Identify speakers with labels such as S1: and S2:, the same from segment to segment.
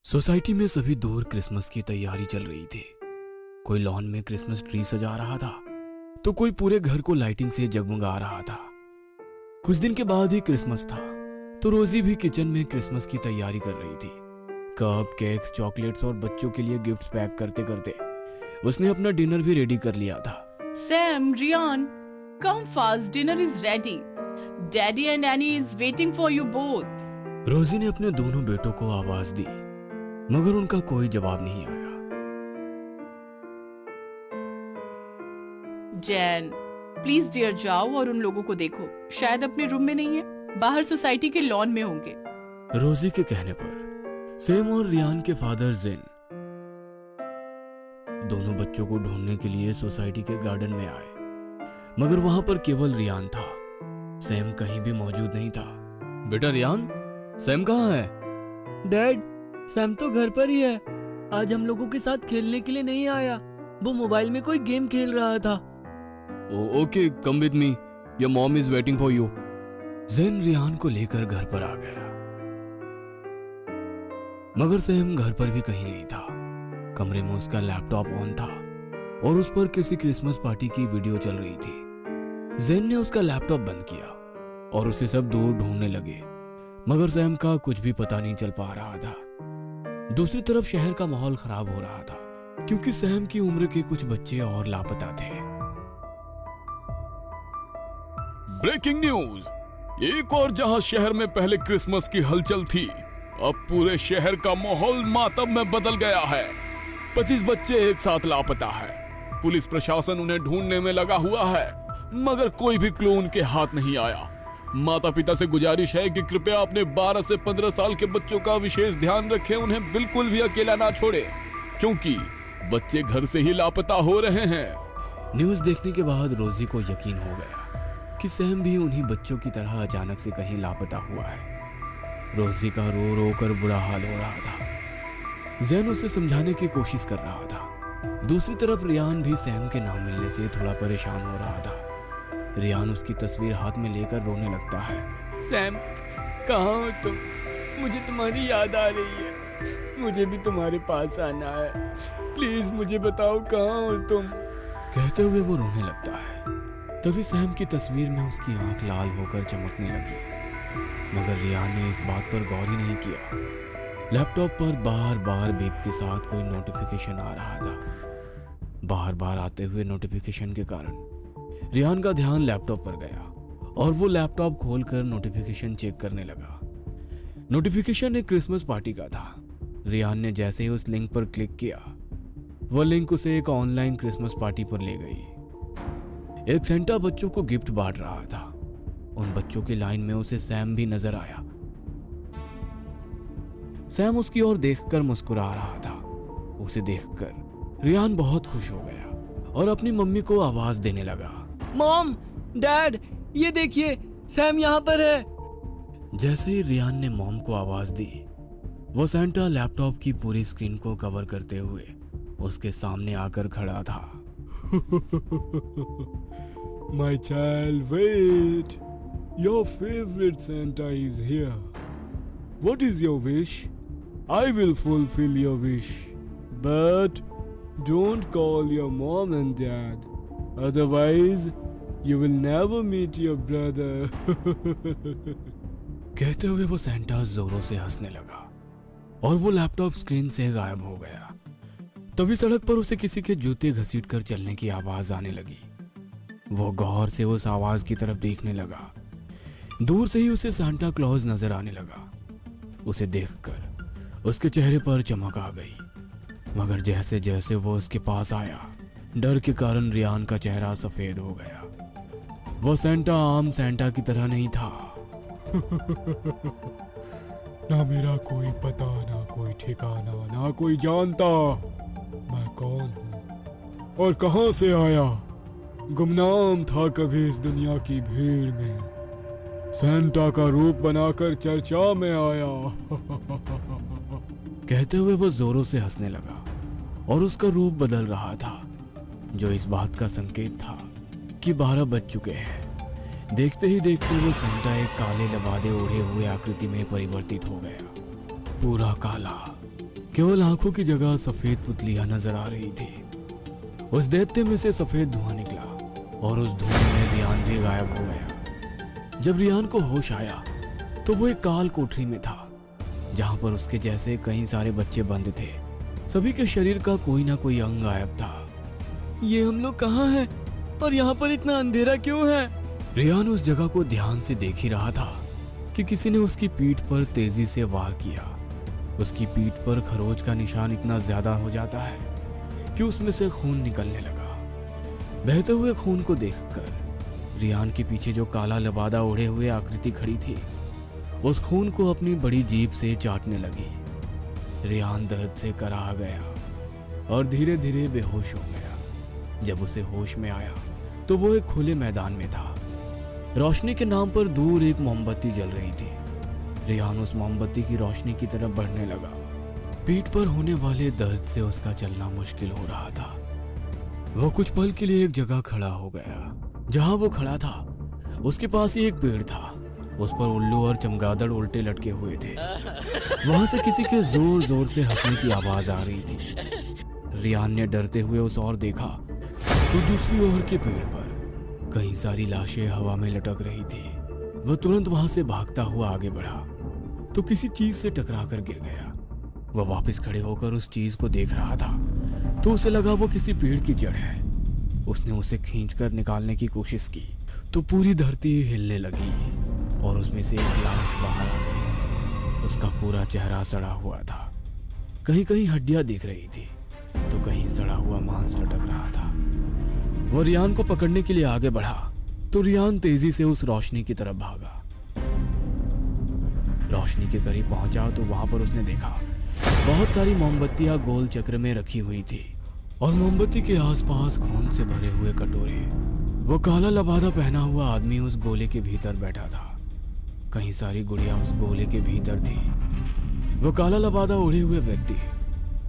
S1: Society में सभी दूर क्रिसमस की तैयारी चल रही थी। कोई लॉन में क्रिसमस ट्री सजा रहा था तो कोई पूरे घर को लाइटिंग से जगमगा रहा था। कुछ दिन के बाद ही क्रिसमस था तो रोजी भी किचन में क्रिसमस की तैयारी कर रही थी। कप, केक्स, चॉकलेट्स और बच्चों के लिए गिफ्ट्स पैक करते करते उसने अपना डिनर भी रेडी कर लिया था।
S2: Sam, Rian, come fast. Dinner is ready. Daddy and Annie is waiting for you both.
S1: रोजी ने अपने दोनों बेटों को आवाज दी मगर उनका कोई जवाब नहीं आया।
S2: जैन, प्लीज डियर जाओ और उन लोगों को देखो। शायद अपने रूम में नहीं है, बाहर सोसाइटी के लॉन में होंगे।
S1: रोजी के कहने पर सैम और रियान के फादर जेन दोनों बच्चों को ढूंढने के लिए सोसाइटी के गार्डन में आए मगर वहां पर केवल रियान था। सैम कहीं भी मौजूद नहीं था। बेटा रियान, सैम कहाँ है?
S3: डैड, सैम तो घर पर ही है। आज हम लोगों के साथ खेलने के लिए नहीं आया। वो मोबाइल में कोई गेम खेल रहा था।
S1: Okay, come with me, your mom is waiting for you. Jen Ryan को लेकर घर पर आ गया मगर सैम घर पर भी कहीं नहीं था। कमरे में उसका लैपटॉप ऑन था और उस पर किसी क्रिसमस पार्टी की वीडियो चल रही थी। जेन ने उसका लैपटॉप बंद किया और उसे सब दूर ढूंढने लगे मगर सैम का कुछ भी पता नहीं चल पा रहा था। दूसरी तरफ शहर का माहौल खराब हो रहा था क्योंकि सैम की उम्र के कुछ बच्चे और लापता थे।
S4: Breaking news! एक और जहां शहर में पहले क्रिसमस की हलचल थी, अब पूरे शहर का माहौल मातम में बदल गया है। 25 बच्चे एक साथ लापता है। पुलिस प्रशासन उन्हें ढूंढने में लगा हुआ है मगर कोई भी क्लू उनके हाथ नहीं आया। माता पिता से गुजारिश है कि कृपया अपने 12 से 15 साल के बच्चों का विशेष ध्यान रखें, उन्हें बिल्कुल भी अकेला ना छोड़े क्योंकि बच्चे घर से ही लापता हो रहे हैं।
S1: न्यूज़ देखने के बाद रोजी को यकीन हो गया कि सैम भी उन्हीं बच्चों की तरह अचानक से कहीं लापता हुआ है। रोजी का रो रो कर बुरा हाल हो रहा था। जैन उसे समझाने की कोशिश कर रहा था। दूसरी तरफ रियान भी सैम के ना मिलने से थोड़ा परेशान हो रहा था। रियान उसकी तस्वीर हाथ में लेकर रोने लगता है।
S3: सैम, कहाँ हो तुम? मुझे तुम्हारी याद आ रही है। मुझे भी तुम्हारे पास आना है। प्लीज मुझे बताओ, कहाँ हो तुम?
S1: कहते हुए वो रोने लगता है। तभी सैम की तस्वीर में उसकी आंख लाल होकर चमकने लगी मगर रियान ने इस बात पर गौर ही नहीं किया। लैपटॉप पर बार बार बीप के साथ कोई नोटिफिकेशन आ रहा था। बार बार आते हुए नोटिफिकेशन के कारण रियान का ध्यान लैपटॉप पर गया और वो लैपटॉप खोलकर नोटिफिकेशन चेक करने लगा। नोटिफिकेशन एक क्रिसमस पार्टी का था। रियान ने जैसे ही उस लिंक पर क्लिक किया, वो लिंक उसे एक ऑनलाइन क्रिसमस पार्टी पर ले गई। एक सेंटा बच्चों को गिफ्ट बांट रहा था। उन बच्चों की लाइन में उसे सैम भी नजर आया। सैम उसकी ओर देखकर मुस्कुरा रहा था। उसे देखकर रियान बहुत खुश हो गया और अपनी मम्मी को आवाज देने लगा।
S3: मॉम, डैड, ये देखिए, सैम यहाँ पर है।
S1: जैसे ही रियान ने मॉम को आवाज दी, वो सेंटा लैपटॉप की पूरी स्क्रीन को कवर करते हुए उसके सामने आकर खड़ा था।
S5: My child, wait. Your favorite Santa is here. What is your wish? I will fulfill your wish. But don't call your mom and dad. Otherwise, you will never meet your brother.
S1: कहते हुए वो Santa जोरों से हंसने लगा और वो laptop screen से गायब हो गया। तभी सड़क पर उसे किसी के जूते घसीटकर चलने की आवाज आने लगी। वो गौर से उस आवाज की तरफ देखने लगा। दूर से ही उसे सांता क्लॉज नजर आने लगा। उसे देखकर उसके चेहरे पर चमक आ गई मगर जैसे जैसे वो उसके पास आया, डर के कारण रियान का चेहरा सफेद हो गया। वो सेंटा आम सेंटा की तरह नहीं था।
S5: ना मेरा कोई पता, ना कोई ठिकाना, ना कोई जानता मैं कौन हूँ और कहां से आया। गुमनाम था कभी इस दुनिया की भीड़ में, सेंटा का रूप बनाकर चर्चा में आया।
S1: कहते हुए वो जोरों से हंसने लगा और उसका रूप बदल रहा था जो इस बात का संकेत था कि 12 बज चुके हैं। देखते ही देखते वो सेंटा एक काले लबादे ओढ़े हुए आकृति में परिवर्तित हो गया। पूरा काला, केवल आंखों की जगह सफेद पुतलियां नजर आ रही थी। उस दैत्य में से सफेद धुआं निकला और उस धुएं में रियान भी गायब हो गया। जब रियान को होश आया तो वो एक काल कोठरी में था, जहां पर उसके जैसे कई सारे बच्चे बंद थे। सभी के शरीर का कोई ना कोई अंग गायब था।
S3: ये हम लोग कहाँ हैं और यहाँ पर इतना अंधेरा क्यों है?
S1: रियान उस जगह को ध्यान से देख ही रहा था कि किसी ने उसकी पीठ पर तेजी से वार किया। उसकी पीठ पर खरोच का निशान इतना ज्यादा हो जाता है कि उसमें से खून निकलने लगा। बहते हुए खून को देखकर रियान के पीछे जो काला लबादा ओढ़े हुए आकृति खड़ी थी, उस खून को अपनी बड़ी जीभ से चाटने लगी। रियान दर्द से कराह गया और धीरे धीरे बेहोश हो गया। जब उसे होश में आया तो वो एक खुले मैदान में था। रोशनी के नाम पर दूर एक मोमबत्ती जल रही थी। रियान उस मोमबत्ती की रोशनी की तरफ बढ़ने लगा। पीठ पर होने वाले दर्द से उसका चलना मुश्किल हो रहा था। वो कुछ पल के लिए एक जगह खड़ा हो गया। जहां वो खड़ा था उसके पास ही एक पेड़ था। उस पर उल्लू और चमगादड़ उल्टे लटके हुए थे। वहां से किसी के जोर जोर से हंसने की आवाज आ रही थी। रियान ने डरते हुए उस ओर देखा तो दूसरी ओर के पेड़ पर कई सारी लाशें हवा में लटक रही थी। वह तुरंत वहां से भागता हुआ आगे बढ़ा तो किसी चीज से टकरा कर गिर गया। वह वापस खड़े होकर उस चीज को देख रहा था तो उसे लगा वो किसी पेड़ की जड़ है। उसने उसे खींचकर निकालने की कोशिश की तो पूरी धरती हिलने लगी और उसमें से एक लाश बाहर आ गई। उसका पूरा चेहरा सड़ा हुआ था। कहीं कहीं हड्डियां दिख रही थी तो कहीं सड़ा हुआ मांस लटक रहा था। वो रियान को पकड़ने के लिए आगे बढ़ा तो रियान तेजी से उस रोशनी की तरफ भागा। रोशनी के करीब पहुंचा तो वहां पर उसने देखा बहुत सारी मोमबत्तियां गोल चक्र में रखी हुई थी और मोमबत्ती के आसपास खून से भरे हुए कटोरे। वो काला लबादा पहना हुआ आदमी उस गोले के भीतर बैठा था। कई सारी गुड़ियां उस गोले के भीतर थी। वो काला लबादा ओढ़े हुए व्यक्ति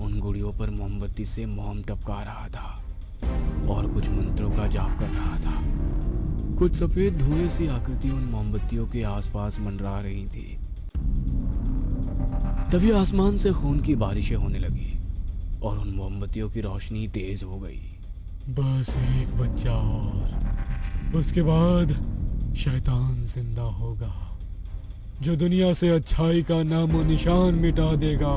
S1: उन गुड़ियों पर मोमबत्ती से मोम टपका रहा था और कुछ मंत्रों का जाप कर रहा था। कुछ सफेद धुएं सी आकृति उन मोमबत्तियों के आसपास मंडरा रही थी। तभी आसमान से खून की बारिशें होने लगी और उन मोमबत्तियों की रोशनी तेज हो गई।
S5: बस एक बच्चा और उसके बाद शैतान जिंदा होगा जो दुनिया से अच्छाई का नामो निशान मिटा देगा।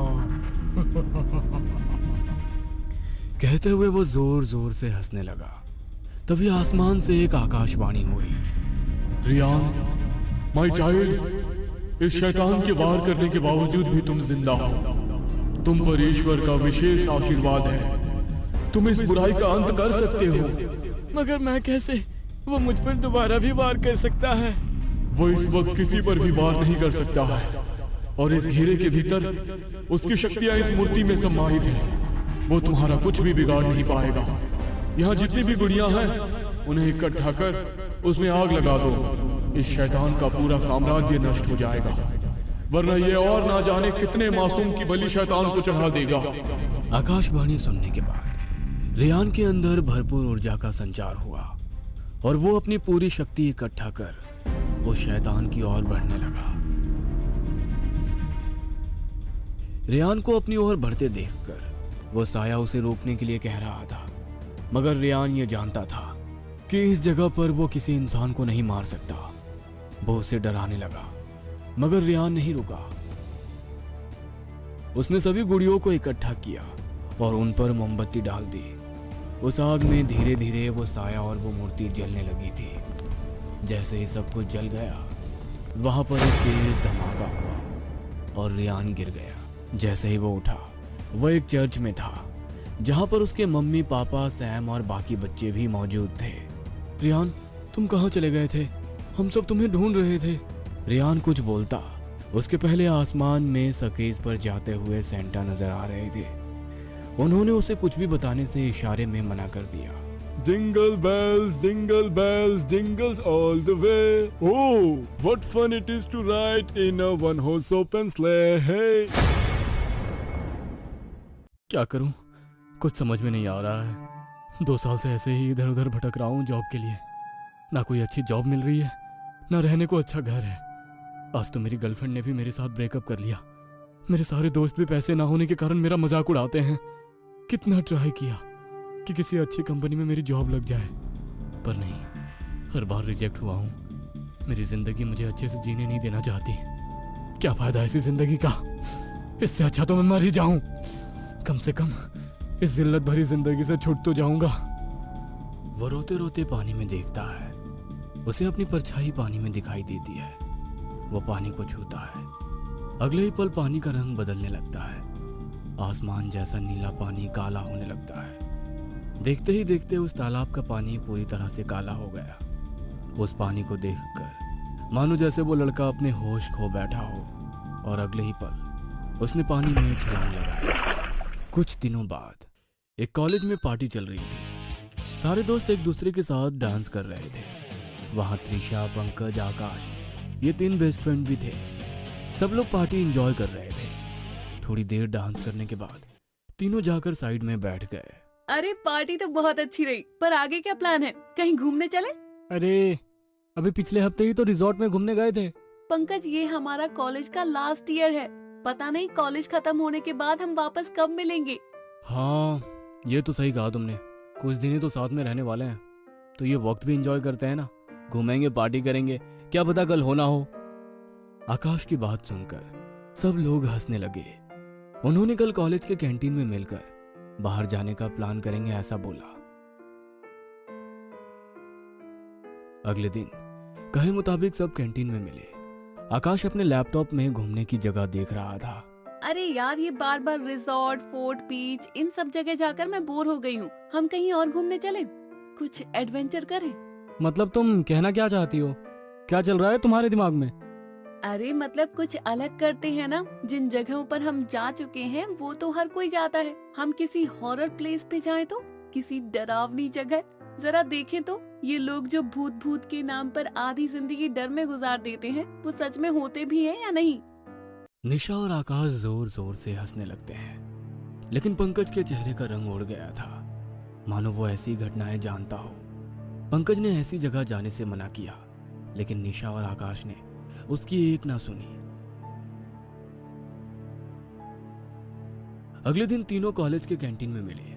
S1: कहते हुए वो जोर जोर से हंसने लगा। तभी आसमान से एक आकाशवाणी हुई।
S4: रियान, माय चाइल्ड, इस शैतान के वार करने के बावजूद भी तुम जिंदा हो। तुम पर ईश्वर का विशेष आशीर्वाद है। तुम इस बुराई का अंत कर सकते हो।
S3: मगर मैं कैसे? वो मुझ पर दोबारा भी वार कर सकता है।
S4: वो इस वक्त किसी पर भी वार नहीं कर सकता है और इस घेरे के भीतर उसकी शक्तियां इस मूर्ति में समाहित हैं। वो तुम्हारा कुछ भी बिगाड़ नहीं पाएगा। यहाँ जितनी भी गुड़ियां हैं उन्हें इकट्ठा कर उसमें आग लगा दो। इस शैतान का पूरा साम्राज्य नष्ट हो जाएगा, वरना ये और ना जाने कितने मासूम की बलि शैतान को चढ़ा देगा।
S1: आकाशवाणी सुनने के बाद रियान के अंदर भरपूर ऊर्जा का संचार हुआ और वो अपनी पूरी शक्ति इकट्ठा कर उस शैतान की ओर बढ़ने लगा। रियान को अपनी ओर बढ़ते देखकर वो साया उसे रोकने के लिए कह रहा था, मगर रियान ये जानता था कि इस जगह पर वो किसी इंसान को नहीं मार सकता। वो उसे डराने लगा, मगर रियान नहीं रुका। उसने सभी गुड़ियों को इकट्ठा किया और उन पर मोमबत्ती डाल दी। उस आग में धीरे धीरे वो साया और वो मूर्ति जलने लगी थी। जैसे ही सब कुछ जल गया, वहां पर एक तेज धमाका हुआ और रियान गिर गया। जैसे ही वो उठा, वह एक चर्च में था जहां पर उसके मम्मी पापा सैम और बाकी बच्चे भी मौजूद थे।
S3: रियान, तुम कहाँ चले गए थे? हम सब तुम्हें ढूंढ रहे थे।
S1: रियान कुछ बोलता उसके पहले आसमान में सकेज पर जाते हुए सेंटा नजर आ रहे थे। उन्होंने उसे कुछ भी बताने से इशारे में मना कर दिया।
S5: Jingle bells, jingles all the way. Oh, what fun it is to ride in a one-horse open sleigh. Hey.
S3: क्या करूं? कुछ समझ में नहीं आ रहा है। 2 साल से ऐसे ही इधर उधर भटक रहा हूं जॉब के लिए। ना कोई अच्छी जॉब मिल रही है, ना रहने को अच्छा घर है। आज तो मेरी गर्लफ्रेंड ने भी मेरे साथ ब्रेकअप कर लिया। मेरे सारे दोस्त भी पैसे ना होने के कारण मेरा मजाक उड़ाते हैं। कितना ट्राई किया कि किसी अच्छी कंपनी में मेरी जॉब लग जाए, पर नहीं, हर बार रिजेक्ट हुआ हूं। मेरी जिंदगी मुझे अच्छे से जीने नहीं देना चाहती। क्या फायदा ऐसी जिंदगी का? इससे अच्छा तो मैं मर ही जाऊं। कम से कम इस जिल्लत भरी जिंदगी से छूट तो जाऊंगा।
S1: वो रोते रोते पानी में देखता है। उसे अपनी परछाई पानी में दिखाई देती है। वो पानी को छूता है। अगले ही पल पानी का रंग बदलने लगता है। आसमान जैसा नीला पानी काला होने लगता है। देखते ही देखते उस तालाब का पानी पूरी तरह से काला हो गया। उस पानी को देखकर मानो जैसे वो लड़का अपने होश खो बैठा हो, और अगले ही पल उसने पानी में छलांग लगाई। कुछ दिनों बाद एक कॉलेज में पार्टी चल रही थी। सारे दोस्त एक दूसरे के साथ डांस कर रहे थे। वहां त्रिशा, पंकज, आकाश, ये 3 बेस्ट फ्रेंड भी थे। सब लोग पार्टी एंजॉय कर रहे थे। थोड़ी देर डांस करने के बाद तीनों जाकर साइड में बैठ गए।
S2: अरे पार्टी तो बहुत अच्छी रही, पर आगे क्या प्लान है? कहीं घूमने चले?
S3: अरे अभी पिछले हफ्ते ही तो रिजॉर्ट में घूमने गए थे।
S2: पंकज, ये हमारा कॉलेज का लास्ट ईयर है। पता नहीं कॉलेज खत्म होने के बाद हम वापस कब मिलेंगे।
S1: हाँ, ये तो सही कहा तुमने। कुछ दिन ही तो साथ में रहने वाले हैं, तो ये वक्त भी एंजॉय करते हैं ना। घूमेंगे, पार्टी करेंगे, क्या पता कल होना हो। आकाश की बात सुनकर सब लोग हंसने लगे। उन्होंने कल कॉलेज के कैंटीन में मिलकर बाहर जाने का प्लान करेंगे, ऐसा बोला। अगले दिन कहे मुताबिक सब कैंटीन में मिले। आकाश अपने लैपटॉप में घूमने की जगह देख रहा था।
S2: अरे यार, ये बार बार रिजॉर्ट, फोर्ट, बीच, इन सब जगह जाकर मैं बोर हो गई हूँ। हम कहीं और घूमने चले, कुछ एडवेंचर करें।
S3: मतलब तुम कहना क्या चाहती हो? क्या चल रहा है तुम्हारे दिमाग में?
S2: अरे मतलब कुछ अलग करते हैं ना। जिन जगहों पर हम जा चुके हैं वो तो हर कोई जाता है। हम किसी हॉरर प्लेस पे जाएं तो, किसी डरावनी जगह। जरा देखें तो ये लोग जो भूत भूत के नाम पर आधी जिंदगी डर में गुजार देते हैं, वो सच में होते भी हैं या नहीं।
S1: निशा और आकाश जोर जोर से हंसने लगते हैं, लेकिन पंकज के चेहरे का रंग उड़ गया था, मानो वो ऐसी घटनाएं जानता हो। पंकज ने ऐसी जगह जाने से मना किया, लेकिन निशा और आकाश ने उसकी एक ना सुनी। अगले दिन तीनों कॉलेज के कैंटीन में मिले।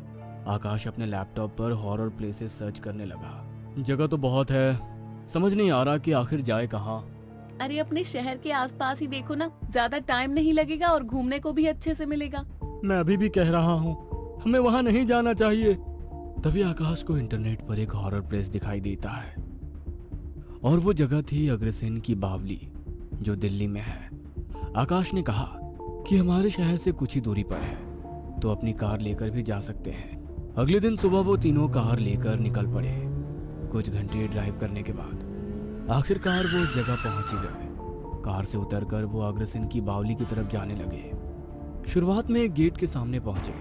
S1: आकाश अपने लैपटॉप पर हॉरर प्लेसेस सर्च करने लगा। जगह तो बहुत है, समझ नहीं आ रहा कि आखिर जाए कहाँ।
S2: अरे अपने शहर के आसपास ही देखो ना, ज्यादा टाइम नहीं लगेगा और घूमने को भी अच्छे से मिलेगा।
S3: मैं अभी भी कह रहा हूँ, हमें वहाँ नहीं जाना चाहिए।
S1: तभी आकाश को इंटरनेट पर एक हॉरर प्लेस दिखाई देता है, और वो जगह थी अग्रसेन की बावली, जो दिल्ली में है। आकाश ने कहा कि हमारे शहर से कुछ ही दूरी पर है, तो अपनी कार लेकर भी जा सकते हैं। अगले दिन सुबह वो तीनों कार लेकर निकल पड़े। कुछ घंटे ड्राइव करने के बाद आखिरकार वो उस जगह पहुंच ही गए। कार से उतरकर वो अग्रसेन की बावली की तरफ जाने लगे। शुरुआत में एक गेट के सामने पहुंचे,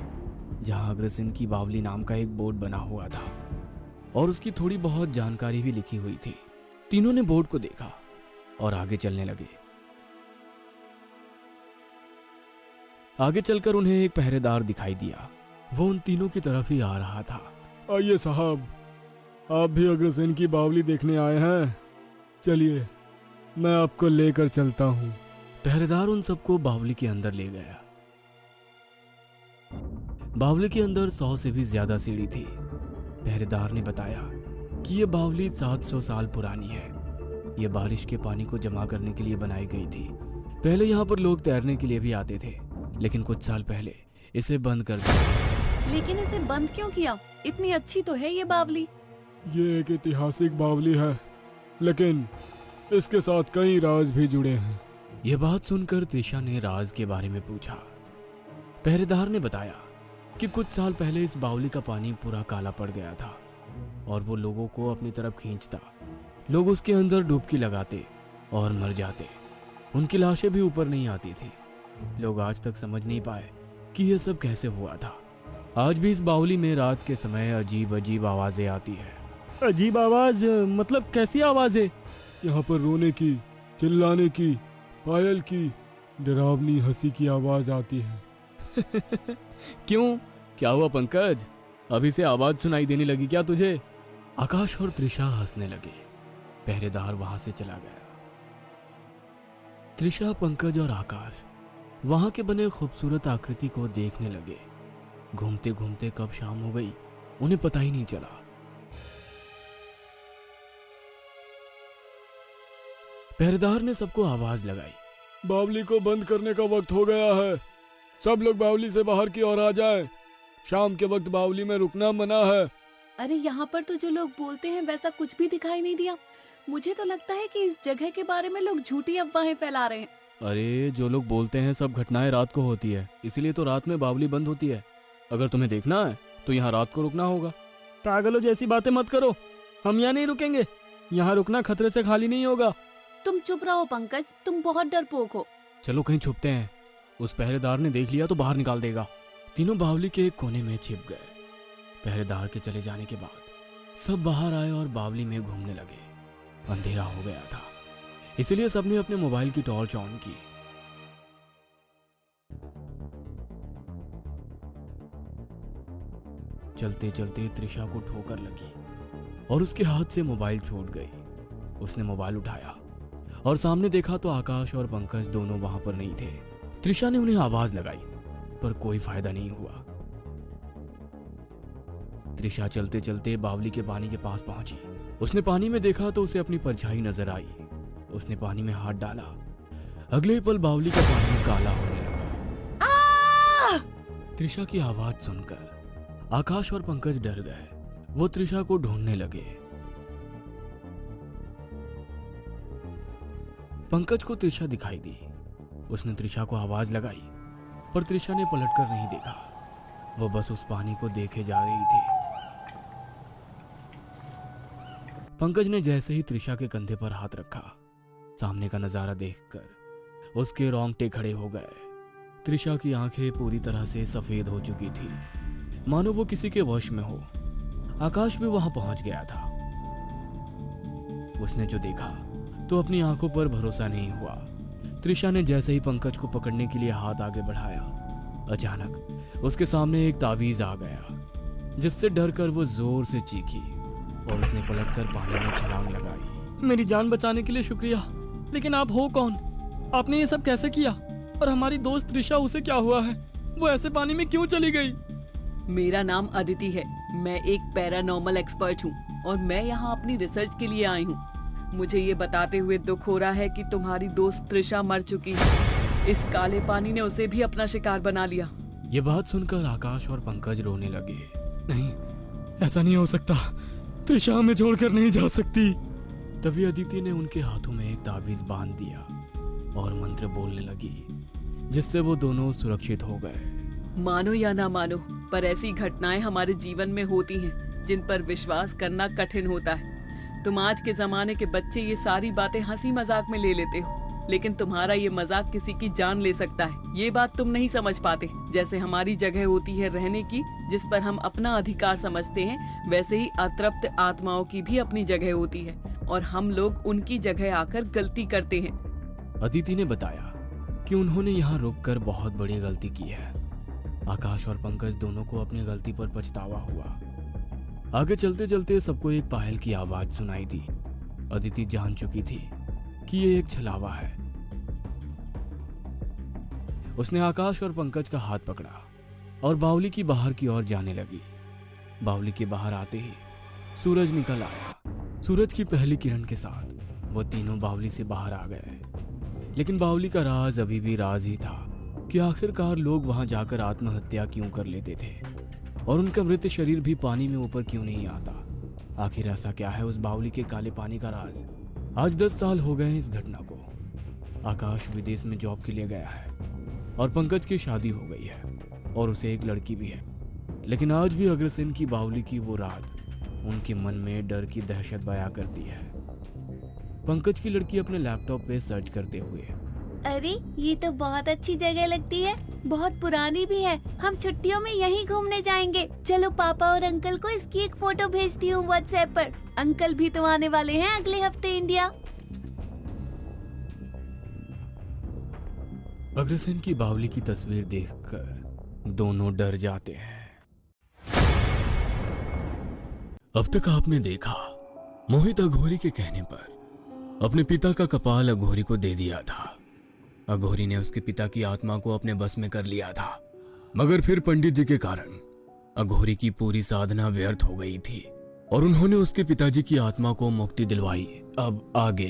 S1: जहां अग्रसेन की बावली नाम का एक बोर्ड बना हुआ था और उसकी थोड़ी बहुत जानकारी भी लिखी हुई थी। तीनों ने बोर्ड को देखा और आगे चलने लगे। आगे चलकर उन्हें एक पहरेदार दिखाई दिया। वो उन तीनों की तरफ ही आ रहा था।
S5: आइए साहब, आप भी अग्रसेन की बावली देखने आए हैं? चलिए, मैं आपको लेकर चलता हूँ।
S1: पहरेदार उन सबको बावली के अंदर ले गया। बावली के अंदर 100 से भी ज्यादा सीढ़ी थी। पहरेदार ने बताया कि यह बावली 700 साल पुरानी है। यह बारिश के पानी को जमा करने के लिए बनाई गई थी। पहले यहाँ पर लोग तैरने के लिए भी आते थे, लेकिन कुछ साल पहले इसे बंद कर दिया।
S2: लेकिन इसे बंद क्यों किया? इतनी अच्छी तो है ये बावली।
S5: ये एक ऐतिहासिक बावली है, लेकिन इसके साथ कई राज भी जुड़े हैं।
S1: यह बात सुनकर त्रिशा ने राज के बारे में पूछा। पहरेदार ने बताया कि कुछ साल पहले इस बावली का पानी पूरा काला पड़ गया था और वो लोगों को अपनी तरफ खींचता। लोग उसके अंदर डुबकी लगाते और मर जाते। उनकी लाशें भी ऊपर नहीं आती थी। लोग आज तक समझ नहीं पाए कि यह सब कैसे हुआ था। आज भी इस बावली में रात के समय अजीब अजीब आवाजें आती है।
S3: अजीब आवाज मतलब कैसी आवाजें?
S5: यहाँ पर रोने की, चिल्लाने की, पायल की, डरावनी हंसी की आवाज आती है।
S1: क्यों, क्या हुआ पंकज? अभी से आवाज सुनाई देने लगी क्या तुझे? आकाश और त्रिशा हंसने लगे। पहरेदार वहां से चला गया। त्रिशा, पंकज और आकाश वहां के बने खूबसूरत आकृति को देखने लगे। घूमते घूमते कब शाम हो गई उन्हें पता ही नहीं चला। पहरेदार ने सबको आवाज लगाई,
S5: बावली को बंद करने का वक्त हो गया है। सब लोग बावली से बाहर की ओर आ जाएं। शाम के वक्त बावली में रुकना मना है।
S2: अरे यहाँ पर तो जो लोग बोलते हैं वैसा कुछ भी दिखाई नहीं दिया। मुझे तो लगता है कि इस जगह के बारे में लोग झूठी अफवाहें फैला रहे हैं।
S1: अरे जो लोग बोलते हैं सब घटनाएं रात को होती है, इसीलिए तो रात में बावली बंद होती है। अगर तुम्हें देखना है तो यहाँ रात को रुकना होगा।
S3: पागलों जैसी बातें मत करो, हम यहाँ नहीं रुकेंगे। यहाँ रुकना खतरे से खाली नहीं होगा।
S2: तुम चुप रहो पंकज, तुम बहुत डरपोक हो।
S1: चलो कहीं छुपते हैं, उस पहरेदार ने देख लिया तो बाहर निकाल देगा। तीनों बावली के एक कोने में छिप गए। पहरेदार के चले जाने के बाद सब बाहर आए और बावली में घूमने लगे। अंधेरा हो गया था, इसलिए सबने अपने मोबाइल की टॉर्च ऑन की। चलते चलते त्रिशा को ठोकर लगी और उसके हाथ से मोबाइल छूट गई। उसने मोबाइल उठाया और सामने देखा तो आकाश और पंकज दोनों वहां पर नहीं थे। त्रिशा ने उन्हें आवाज लगाई पर कोई फायदा नहीं हुआ। त्रिशा चलते चलते बावली के पानी के पास पहुंची। उसने पानी में देखा तो उसे अपनी परछाई नजर आई। उसने पानी में हाथ डाला। अगले ही पल बावली का पानी काला होने लगा। त्रिशा की आवाज सुनकर आकाश और पंकज डर गए। वो त्रिशा को ढूंढने लगे। पंकज को त्रिशा दिखाई दी। उसने त्रिशा को आवाज लगाई पर त्रिशा ने पलटकर नहीं देखा। वो बस उस पानी को देखे जा रही थी। पंकज ने जैसे ही त्रिशा के कंधे पर हाथ रखा, सामने का नजारा देखकर उसके रोंगटे खड़े हो गए। त्रिशा की आंखें पूरी तरह से सफेद हो चुकी थी, मानो वो किसी के वश में हो। आकाश भी वहां पहुंच गया था। उसने जो देखा तो अपनी आंखों पर भरोसा नहीं हुआ। त्रिशा ने जैसे ही पंकज को पकड़ने के लिए हाथ आगे बढ़ाया, अचानक उसके सामने एक तावीज आ गया, जिससे डरकर वो जोर से चीखी और उसने पलटकर पानी में छलांग लगाई।
S3: मेरी जान बचाने के लिए शुक्रिया, लेकिन आप हो कौन? आपने ये सब कैसे किया? और हमारी दोस्त त्रिशा, उसे क्या हुआ है? वो ऐसे पानी में क्यों चली गई?
S2: मेरा नाम अदिति है। मैं एक पैरानॉर्मल एक्सपर्ट हूँ और मैं यहाँ अपनी रिसर्च के लिए आई हूँ। मुझे ये बताते हुए दुख हो रहा है कि तुम्हारी दोस्त त्रिशा मर चुकी है। इस काले पानी ने उसे भी अपना शिकार बना लिया।
S1: ये बात सुनकर आकाश और पंकज रोने लगे।
S3: नहीं, ऐसा नहीं हो सकता। त्रिशा हमें छोड़कर नहीं जा सकती।
S1: तभी अदिति ने उनके हाथों में एक तावीज बांध दिया और मंत्र बोलने लगी, जिससे वो दोनों सुरक्षित हो गए।
S2: मानो या ना मानो, पर ऐसी घटनाएं हमारे जीवन में होती हैं जिन पर विश्वास करना कठिन होता है। तुम आज के जमाने के बच्चे ये सारी बातें हंसी मजाक में ले लेते हो, लेकिन तुम्हारा ये मजाक किसी की जान ले सकता है। ये बात तुम नहीं समझ पाते। जैसे हमारी जगह होती है रहने की, जिस पर हम अपना अधिकार समझते हैं, वैसे ही अतृप्त आत्माओं की भी अपनी जगह होती है और हम लोग उनकी जगह आकर गलती करते हैं।
S1: अदिति ने बताया कि उन्होंने यहाँ रुककर बहुत बड़ी गलती की है। आकाश और पंकज दोनों को अपनी गलती पर पछतावा हुआ। आगे चलते चलते सबको एक पायल की आवाज सुनाई दी। अदिति जान चुकी थी कि ये एक छलावा है। उसने आकाश और पंकज का हाथ पकड़ा और बावली की बाहर की ओर जाने लगी। बावली के बाहर आते ही सूरज निकल आया। सूरज की पहली किरण के साथ वो तीनों बावली से बाहर आ गए। लेकिन बावली का राज अभी भी राज ही था कि आखिरकार लोग वहां जाकर आत्महत्या क्यों कर लेते थे और उनका मृत शरीर भी पानी में ऊपर क्यों नहीं आता। आखिर ऐसा क्या है उस बावली के काले पानी का राज? आज 10 साल हो गए हैं इस घटना को। आकाश विदेश में जॉब के लिए गया है और पंकज की शादी हो गई है और उसे एक लड़की भी है। लेकिन आज भी अग्रसेन की बावली की वो रात उनके मन में डर की दहशत बयां करती है। पंकज की लड़की अपने लैपटॉप पे सर्च करते हुए,
S2: अरे ये तो बहुत अच्छी जगह लगती है, बहुत पुरानी भी है। हम छुट्टियों में यहीं घूमने जाएंगे। चलो पापा और अंकल को इसकी एक फोटो भेजती हूँ व्हाट्सएप पर। अंकल भी तो आने वाले हैं अगले हफ्ते इंडिया।
S1: अग्रसेन की बावली की तस्वीर देखकर दोनों डर जाते हैं। अब तक आपने देखा, मोहित अघोरी के कहने पर अपने पिता का कपाल अघोरी को दे दिया था। अघोरी ने उसके पिता की आत्मा को अपने बस में कर लिया था, मगर फिर पंडित जी के कारण अघोरी की पूरी साधना व्यर्थ हो गई थी और उन्होंने उसके पिताजी की आत्मा को मुक्ति दिलवाई। अब आगे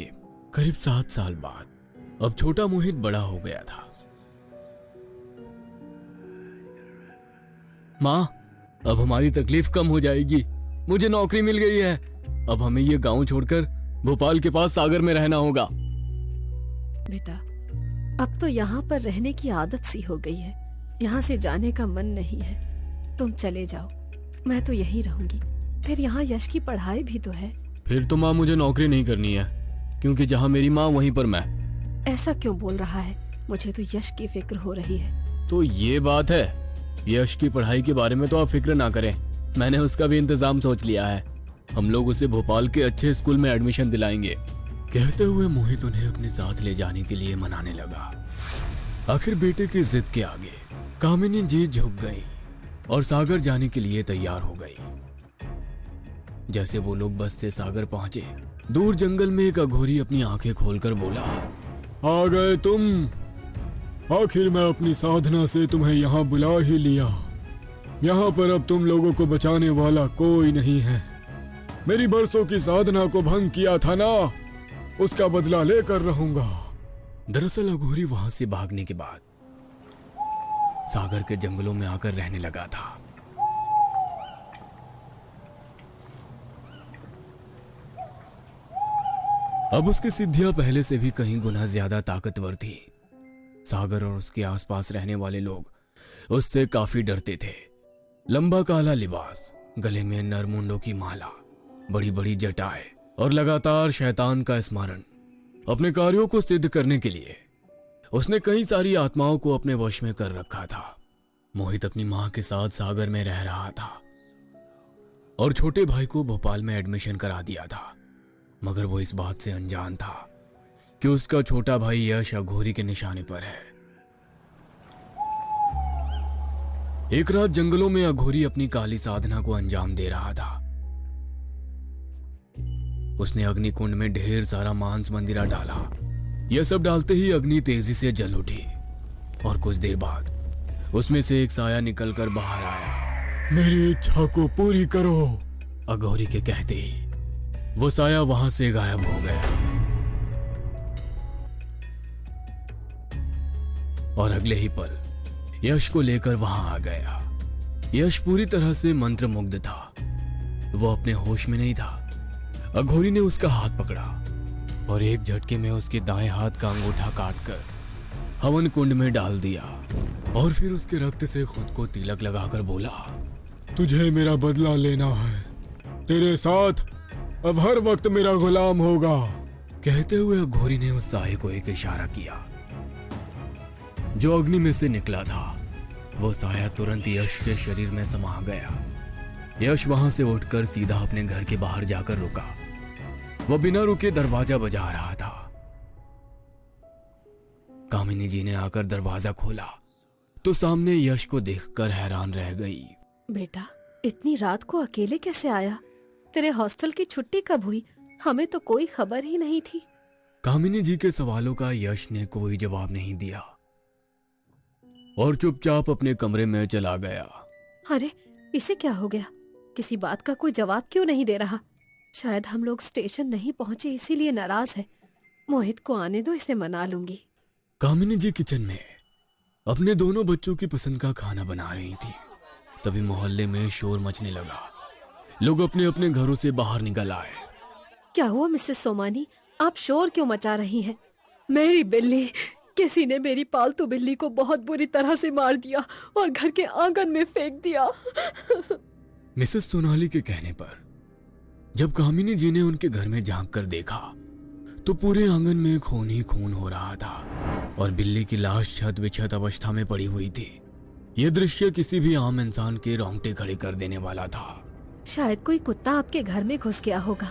S1: करीब 7 साल बाद अब छोटा मोहित बड़ा हो गया था। माँ, अब हमारी तकलीफ कम हो जाएगी, मुझे नौकरी मिल गई है। अब हमें ये गांव छोड़कर भोपाल के पास सागर में रहना होगा।
S6: बेटा, अब तो यहाँ पर रहने की आदत सी हो गई है, यहाँ से जाने का मन नहीं है। तुम चले जाओ, मैं तो यहीं रहूंगी। फिर यहाँ यश की पढ़ाई भी तो है।
S1: फिर तो माँ मुझे नौकरी नहीं करनी है, क्योंकि जहाँ मेरी माँ वहीं पर मैं।
S6: ऐसा क्यों बोल रहा है? मुझे तो यश की फिक्र हो रही है।
S1: तो ये बात है, यश की पढ़ाई के बारे में तो आप फिक्र ना करें, मैंने उसका भी इंतजाम सोच लिया है। हम लोग उसे भोपाल के अच्छे स्कूल में एडमिशन दिलाएंगे। कहते हुए मोहित उन्हें अपने साथ ले जाने के लिए मनाने लगा। आखिर बेटे की जिद के आगे कामिनी जी झुक गई और सागर जाने के लिए तैयार हो गई। जैसे वो लोग बस से सागर पहुंचे, दूर जंगल में एक अघोरी अपनी आंखें खोलकर बोला,
S5: आ गए तुम? आखिर मैं अपनी साधना से तुम्हें यहाँ बुला ही लिया। यहाँ पर अब तुम लोगों को बचाने वाला कोई नहीं है। मेरी बरसों की साधना को भंग किया था ना, उसका बदला लेकर रहूंगा।
S1: दरअसल अघोरी वहां से भागने के बाद सागर के जंगलों में आकर रहने लगा था। अब उसकी सिद्धियां पहले से भी कहीं गुना ज्यादा ताकतवर थी। सागर और उसके आसपास रहने वाले लोग उससे काफी डरते थे। लंबा काला लिबास, गले में नरमुंडों की माला, बड़ी बड़ी जटाएं और लगातार शैतान का स्मरण। अपने कार्यों को सिद्ध करने के लिए उसने कई सारी आत्माओं को अपने वश में कर रखा था। मोहित अपनी मां के साथ सागर में रह रहा था और छोटे भाई को भोपाल में एडमिशन करा दिया था, मगर वो इस बात से अनजान था कि उसका छोटा भाई यश अघोरी के निशाने पर है। एक रात जंगलों में अघोरी अपनी काली साधना को अंजाम दे रहा था। उसने अग्निकुंड में ढेर सारा मांस मंदिरा डाला। यह सब डालते ही अग्नि तेजी से जल उठी और कुछ देर बाद उसमें से एक साया निकलकर बाहर आया।
S5: मेरी इच्छा को पूरी करो।
S1: अघोरी के कहते ही वो साया वहां से गायब हो गया और अगले ही पल यश को लेकर वहां आ गया। यश पूरी तरह से मंत्रमुग्ध था, वो अपने होश में नहीं था। अघोरी ने उसका हाथ पकड़ा और एक झटके में उसके दाएं हाथ का अंगूठा काटकर हवन कुंड में डाल दिया और फिर उसके रक्त से खुद को तिलक लगाकर बोला,
S5: तुझे मेरा बदला लेना है, तेरे साथ अब हर वक्त मेरा गुलाम होगा।
S1: कहते हुए अघोरी ने उस साये को एक इशारा किया जो अग्नि में से निकला था। वो साया तुरंत यश के शरीर में समा गया। यश वहां से उठकर सीधा अपने घर के बाहर जाकर रुका। वह बिना रुके दरवाजा बजा रहा था। कामिनी जी ने आकर दरवाजा खोला तो सामने यश को देखकर हैरान रह गई।
S6: बेटा, इतनी रात को अकेले कैसे आया? तेरे हॉस्टल की छुट्टी कब हुई? हमें तो कोई खबर ही नहीं थी।
S1: कामिनी जी के सवालों का यश ने कोई जवाब नहीं दिया और चुपचाप अपने कमरे में चला गया।
S6: अरे, इसे क्या हो गया? किसी बात का कोई जवाब क्यों नहीं दे रहा? शायद हम लोग स्टेशन नहीं पहुंचे इसीलिए नाराज है। मोहित को आने दो, इसे मना लूंगी।
S1: कामिनी जी किचन में अपने दोनों बच्चों की पसंद का खाना बना रही थी। तभी मोहल्ले में शोर मचने लगा। लोग अपने अपने घरों से बाहर निकल आए।
S6: क्या हुआ मिसेस सोमानी, आप शोर क्यों मचा रही हैं? मेरी बिल्ली, किसी ने मेरी पालतू बिल्ली को बहुत बुरी तरह से मार दिया और घर के आंगन में फेंक दिया।
S1: मिसेस सोनाली के कहने पर जब कामिनी जी ने उनके घर में झांक कर देखा तो पूरे आंगन में खून ही खून हो रहा था और बिल्ली की लाश छत बिछत अवस्था में पड़ी हुई थी। यह दृश्य किसी भी आम इंसान के रोंगटे खड़े कर देने वाला था।
S6: शायद कोई कुत्ता आपके घर में घुस गया होगा।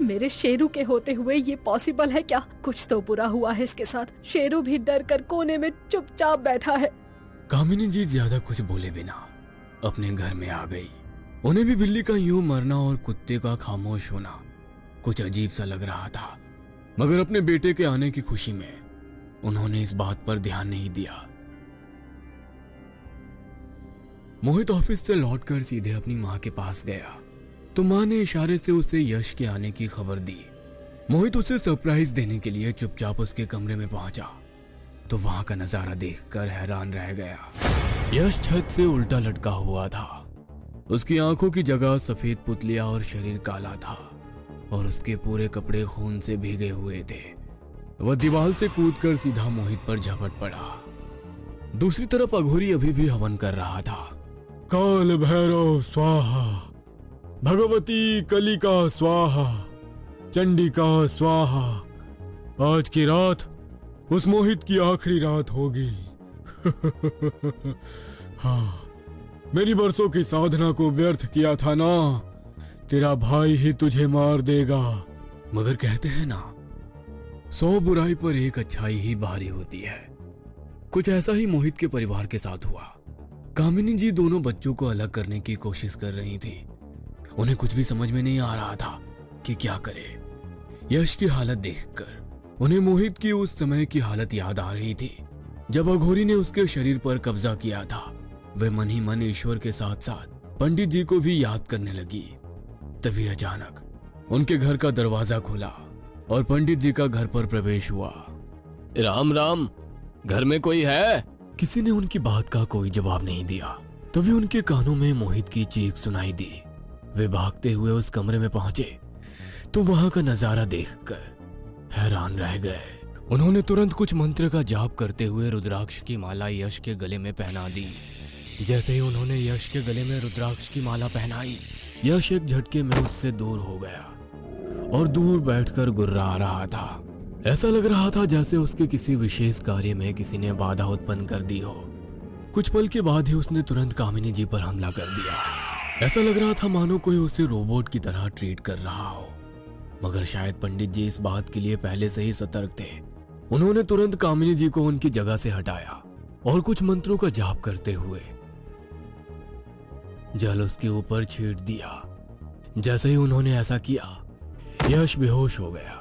S6: मेरे शेरू के होते हुए ये पॉसिबल है क्या? कुछ तो बुरा हुआ है इसके साथ। शेरू भी डर कर कोने में चुपचाप बैठा है।
S1: कामिनी जी ज्यादा कुछ बोले बिना अपने घर में आ गई। उन्हें भी बिल्ली का यूं मरना और कुत्ते का खामोश होना कुछ अजीब सा लग रहा था, मगर अपने बेटे के आने की खुशी में उन्होंने इस बात पर ध्यान नहीं दिया। मोहित ऑफिस से लौटकर सीधे अपनी माँ के पास गया तो माँ ने इशारे से उसे यश के आने की खबर दी। मोहित उसे सरप्राइज देने के लिए चुपचाप उसके कमरे में पहुंचा तो वहां का नजारा देखकर हैरान रह गया। यश छत से उल्टा लटका हुआ था। उसकी आंखों की जगह सफेद पुतलियां और शरीर काला था और उसके पूरे कपड़े खून से भीगे हुए थे। वह दीवार से कूदकर सीधा मोहित पर झपट पड़ा। दूसरी तरफ अघोरी अभी भी हवन कर रहा था।
S5: काल भैरव स्वाहा, भगवती कलिका स्वाहा, चंडिका स्वाहा। आज की रात उस मोहित की आखिरी रात होगी। हाँ, मेरी बरसों की साधना को व्यर्थ किया था ना, तेरा भाई ही तुझे मार देगा।
S1: मगर कहते हैं ना, 100 बुराई पर एक अच्छाई ही भारी होती है। कुछ ऐसा ही मोहित के परिवार के साथ हुआ। कामिनी जी दोनों बच्चों को अलग करने की कोशिश कर रही थी। उन्हें कुछ भी समझ में नहीं आ रहा था कि क्या करे। यश की हालत देखकर उन्हें मोहित की उस समय की हालत याद आ रही थी जब अघोरी ने उसके शरीर पर कब्जा किया था। वे मन ही मन ईश्वर के साथ साथ पंडित जी को भी याद करने लगी। तभी अचानक उनके घर का दरवाजा खुला और पंडित जी का घर पर प्रवेश हुआ।
S3: राम राम, घर में कोई है?
S1: किसी ने उनकी बात का कोई जवाब नहीं दिया। तभी उनके कानों में मोहित की चीख सुनाई दी। वे भागते हुए उस कमरे में पहुंचे तो वहां का नजारा देखकर हैरान रह गए। उन्होंने तुरंत कुछ मंत्र का जाप करते हुए रुद्राक्ष की माला यश के गले में पहना दी। जैसे ही उन्होंने यश के गले में रुद्राक्ष की माला पहनाई, यश एक झटके में उससे दूर हो गया और दूर बैठकर गुर्रा रहा था। ऐसा लग रहा था जैसे उसके किसी विशेष कार्य में किसी ने बाधा उत्पन्न कर दी हो। कुछ पल के बाद ही उसने तुरंत कामिनी जी पर हमला कर दिया। ऐसा लग रहा था मानो कोई उसे रोबोट की तरह ट्रीट कर रहा हो। मगर शायद पंडित जी इस बात के लिए पहले से ही सतर्क थे। उन्होंने तुरंत कामिनी जी को उनकी जगह से हटाया और कुछ मंत्रों का जाप करते हुए जल उसके ऊपर छींट दिया। जैसे ही उन्होंने ऐसा किया, यश बेहोश हो गया।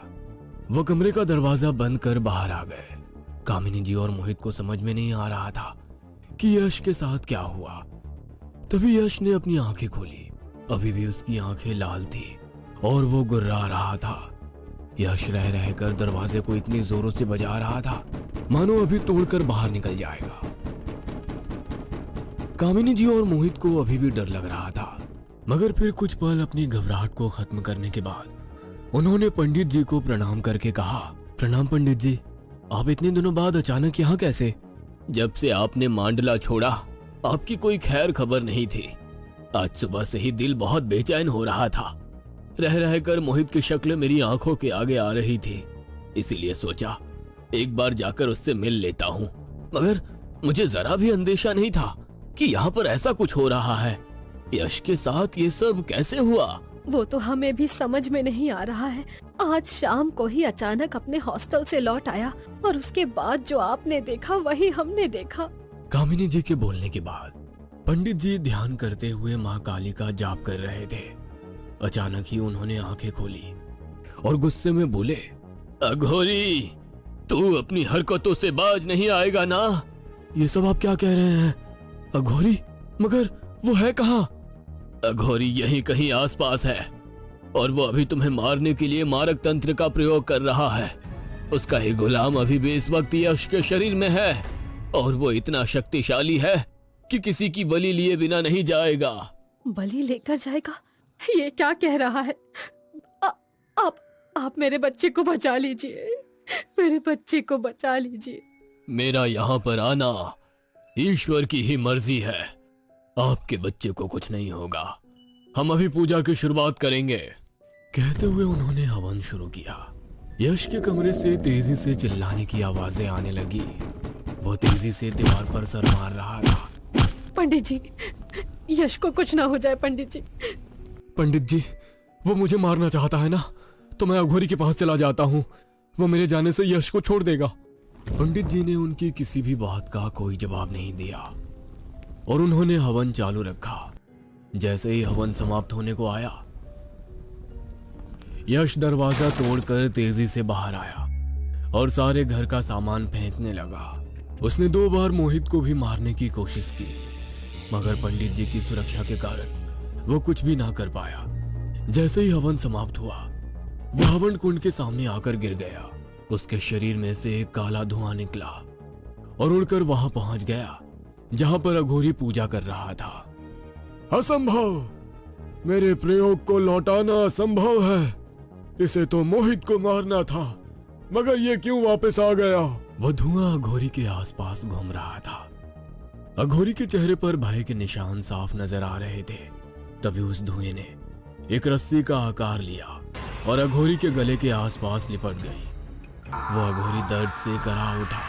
S1: वो कमरे का दरवाजा बंद कर बाहर आ गए। कामिनी जी और मोहित को समझ में नहीं आ रहा था कि यश के साथ क्या हुआ। तभी यश ने अपनी आंखें खोली। अभी भी उसकी आंखें लाल थी और वो गुर्रा रहा था। यश रह रहकर दरवाजे को इतनी जोरों से बजा रहा था मानो अभी तोड़कर बाहर निकल जाएगा। कामिनी जी और मोहित को अभी भी डर लग रहा था, मगर फिर कुछ पल अपनी घबराहट को खत्म करने के बाद उन्होंने पंडित जी को प्रणाम करके कहा, प्रणाम पंडित जी, आप इतने दिनों बाद अचानक यहाँ कैसे?
S3: जब से आपने मांडला छोड़ा आपकी कोई खैर खबर नहीं थी। आज सुबह से ही दिल बहुत बेचैन हो रहा था। रह रहकर मोहित की शक्ल मेरी आंखों के आगे आ रही थी, इसीलिए सोचा एक बार जाकर उससे मिल लेता हूँ। मगर मुझे जरा भी अंदेशा नहीं था कि यहाँ पर ऐसा कुछ हो रहा है। यश के साथ ये सब कैसे हुआ?
S6: वो तो हमें भी समझ में नहीं आ रहा है। आज शाम को ही अचानक अपने हॉस्टल से लौट आया और उसके बाद जो आपने देखा वही हमने देखा।
S1: कामिनी जी के बोलने के बाद पंडित जी ध्यान करते हुए माँ काली का जाप कर रहे थे। अचानक ही उन्होंने आंखें खोली और गुस्से में बोले,
S3: अघोरी, तू अपनी हरकतों से बाज नहीं आएगा ना?
S1: ये सब आप क्या कह रहे हैं? अघोरी? मगर वो है कहाँ?
S3: अघोरी यहीं कहीं आसपास है और वो अभी तुम्हें मारने के लिए मारक तंत्र का प्रयोग कर रहा है। उसका ही गुलाम अभी भी इस वक्त यश के शरीर में है और वो इतना शक्तिशाली है कि किसी की बलि लिए बिना नहीं जाएगा।
S6: बलि लेकर जाएगा? ये क्या कह रहा है? आप मेरे बच्चे को बचा लीजिए, मेरे बच्चे को बचा लीजिए।
S3: मेरा यहाँ पर आना ईश्वर की ही मर्जी है। आपके बच्चे को कुछ नहीं होगा। हम अभी पूजा की शुरुआत करेंगे।
S1: कहते हुए उन्होंने हवन शुरू किया। यश के कमरे से तेजी से चिल्लाने की आवाजें आने लगी। वो तेजी से दीवार पर सर मार रहा था।
S6: पंडित जी, यश को कुछ ना हो जाए पंडित जी।
S3: पंडित जी, वो मुझे मारना चाहता है ना, तो मैं अघोरी के पास चला जाता हूँ। वो मेरे जाने से यश को छोड़ देगा।
S1: पंडित जी ने उनकी किसी भी बात का कोई जवाब नहीं दिया और उन्होंने हवन चालू रखा। जैसे ही हवन समाप्त होने को आया, यश दरवाजा तोड़कर तेजी से बाहर आया और सारे घर का सामान फेंकने लगा। उसने 2 बार मोहित को भी मारने की कोशिश की, मगर पंडित जी की सुरक्षा के कारण वो कुछ भी ना कर पाया। जैसे ही हवन समाप्त हुआ, वो हवन कुंड के सामने आकर गिर गया। उसके शरीर में से एक काला धुआं निकला और उड़कर वहां पहुंच गया जहां पर अघोरी पूजा कर रहा था।
S5: असंभव! मेरे प्रयोग को लौटाना असंभव है। इसे तो मोहित को मारना था, मगर ये क्यों वापस आ गया?
S1: वो धुआं अघोरी के आसपास घूम रहा था। अघोरी के चेहरे पर भय के निशान साफ नजर आ रहे थे। तभी उस धुएं ने एक रस्सी का आकार लिया और अघोरी के गले के आसपास लिपट गई। वो अघोरी दर्द से करा उठा।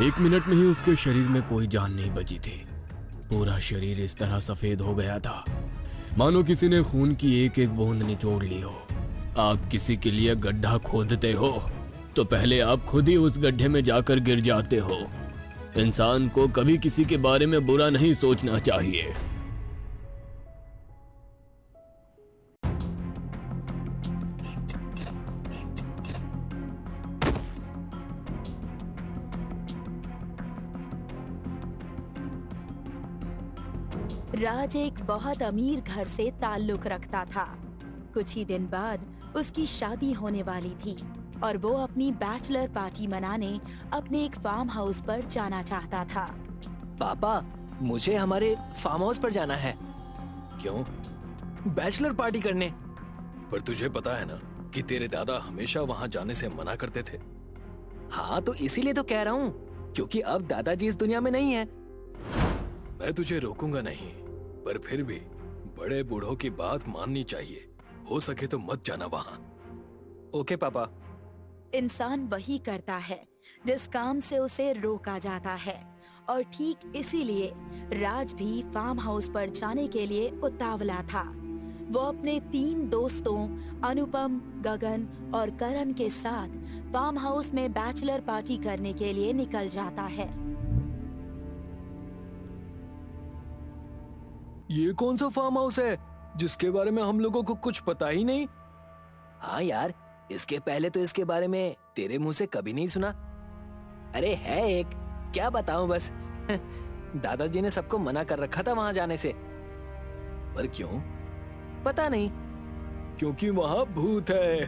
S1: 1 मिनट में ही उसके शरीर में कोई जान नहीं बची थी। पूरा शरीर इस तरह सफेद हो गया था मानो किसी ने खून की एक एक बूंद निचोड़ ली हो। आप किसी के लिए गड्ढा खोदते हो तो पहले आप खुद ही उस गड्ढे में जाकर गिर जाते हो। इंसान को कभी किसी के बारे में बुरा नहीं सोचना चाहिए।
S7: राज एक बहुत अमीर घर से ताल्लुक रखता था। कुछ ही दिन बाद उसकी शादी होने वाली थी और वो अपनी बैचलर पार्टी मनाने अपने एक फार्म हाउस पर जाना चाहता था।
S8: पापा, मुझे हमारे फार्म हाउस पर जाना है। क्यों? बैचलर पार्टी करने।
S4: पर तुझे पता है ना कि तेरे दादा हमेशा वहां जाने से मना करते थे।
S8: हाँ, तो इसीलिए तो कह रहा हूँ, क्योंकि अब दादाजी इस दुनिया में नहीं है।
S4: मैं तुझे रोकूंगा नहीं, पर फिर भी बड़े बूढ़ों की बात माननी चाहिए। हो सके तो मत जाना वहां।
S8: ओके पापा।
S7: इंसान वही करता है जिस काम से उसे रोका जाता है, और ठीक इसीलिए राज भी फार्म हाउस पर जाने के लिए उतावला था। वो अपने 3 दोस्तों अनुपम, गगन और करण के साथ फार्म हाउस में बैचलर पार्टी करने के लिए निकल जाता है।
S8: ये कौन सा फार्म हाउस है जिसके बारे में हम लोगों को कुछ पता ही नहीं? हाँ यार, इसके पहले तो इसके बारे में तेरे मुंह से कभी नहीं सुना। अरे है एक, क्या बताऊं बस। दादाजी ने सबको मना कर रखा था वहां जाने से।
S4: पर क्यों?
S8: पता नहीं,
S4: क्योंकि वहां भूत है।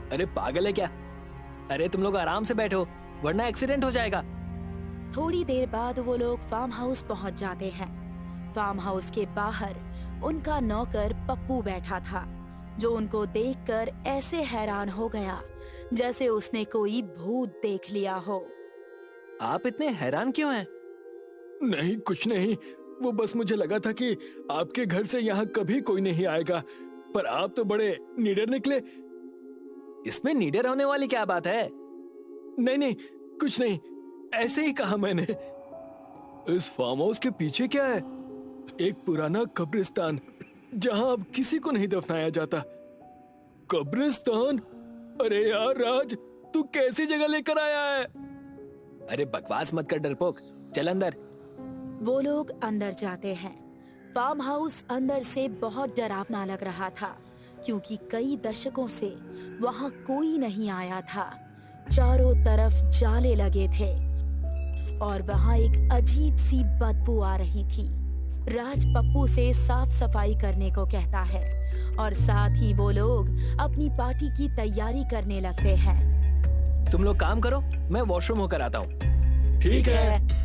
S8: अरे पागल है क्या? अरे तुम लोग आराम से बैठो, वरना एक्सीडेंट हो जाएगा।
S7: थोड़ी देर बाद वो लोग फार्म हाउस पहुंच जाते हैं। फार्म हाउस के बाहर उनका नौकर पप्पू बैठा था, जो उनको देखकर ऐसे हैरान हो गया जैसे उसने कोई भूत देख लिया हो।
S8: आप इतने हैरान क्यों हैं?
S4: नहीं, कुछ नहीं। वो बस मुझे लगा था कि आपके घर से यहाँ कभी कोई नहीं आएगा, पर आप तो बड़े निडर निकले।
S8: इसमें निडर होने वाली क्या बात है?
S4: नहीं नहीं, कुछ नहीं, ऐसे ही कहा मैंने। इस फार्म हाउस के पीछे क्या है? एक पुराना कब्रिस्तान, जहां अब किसी को नहीं दफनाया जाता। कब्रिस्तान? अरे यार राज, तू कैसी जगह लेकर आया है?
S8: अरे बकवास मत कर डरपोक, चल अंदर।
S7: वो लोग अंदर जाते हैं। फार्म हाउस अंदर से बहुत डरावना लग रहा था, क्योंकि कई दशकों से वहां कोई नहीं आया था। चारों तरफ जाले लगे थे और वहां एक अजीब सी बदबू आ रही थी। राज पप्पू से साफ सफाई करने को कहता है और साथ ही वो लोग अपनी पार्टी की तैयारी करने लगते हैं।
S8: तुम लोग काम करो, मैं वॉशरूम होकर आता हूँ।
S4: ठीक है।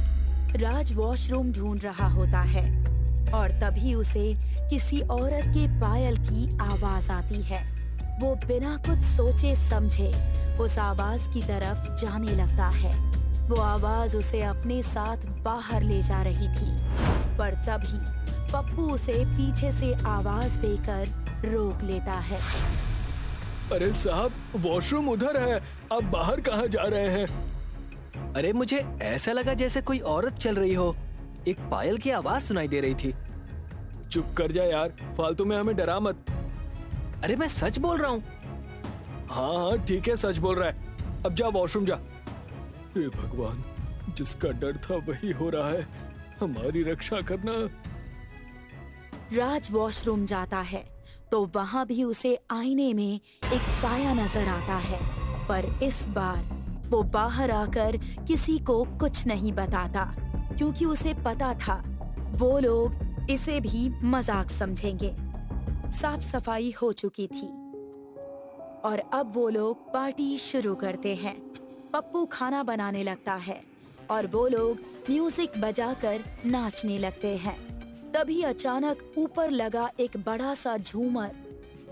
S7: राज वॉशरूम ढूंढ रहा होता है और तभी उसे किसी औरत के पायल की आवाज आती है। वो बिना कुछ सोचे समझे उस आवाज की तरफ जाने लगता है। वो आवाज उसे अपने साथ बाहर ले जा रही थी, पर तभी पप्पू उसे पीछे से आवाज देकर रोक लेता है।
S4: अरे साहब, वॉशरूम उधर है, आप बाहर कहाँ जा रहे हैं?
S8: अरे मुझे ऐसा लगा जैसे कोई औरत चल रही हो, एक पायल की आवाज सुनाई दे रही थी।
S4: चुप कर जा यार, फालतू में हमें डरा मत।
S8: अरे मैं सच बोल रहा हूँ।
S4: हाँ हाँ ठीक है, सच बोल रहा है। अब जा वॉशरूम जा। हे भगवान, जिसका डर था वही हो रहा है, हमारी रक्षा करना।
S7: राज वॉशरूम जाता है। तो वहां भी उसे आईने में एक साया नजर आता है, पर इस बार वो बाहर आकर किसी को कुछ नहीं बताता, क्योंकि उसे पता था वो लोग इसे भी मजाक समझेंगे। साफ सफाई हो चुकी थी और अब वो लोग पार्टी शुरू करते हैं। पप्पू खाना बनाने लगता है और वो लोग म्यूजिक बजाकर नाचने लगते हैं। तभी अचानक ऊपर लगा एक बड़ा सा झूमर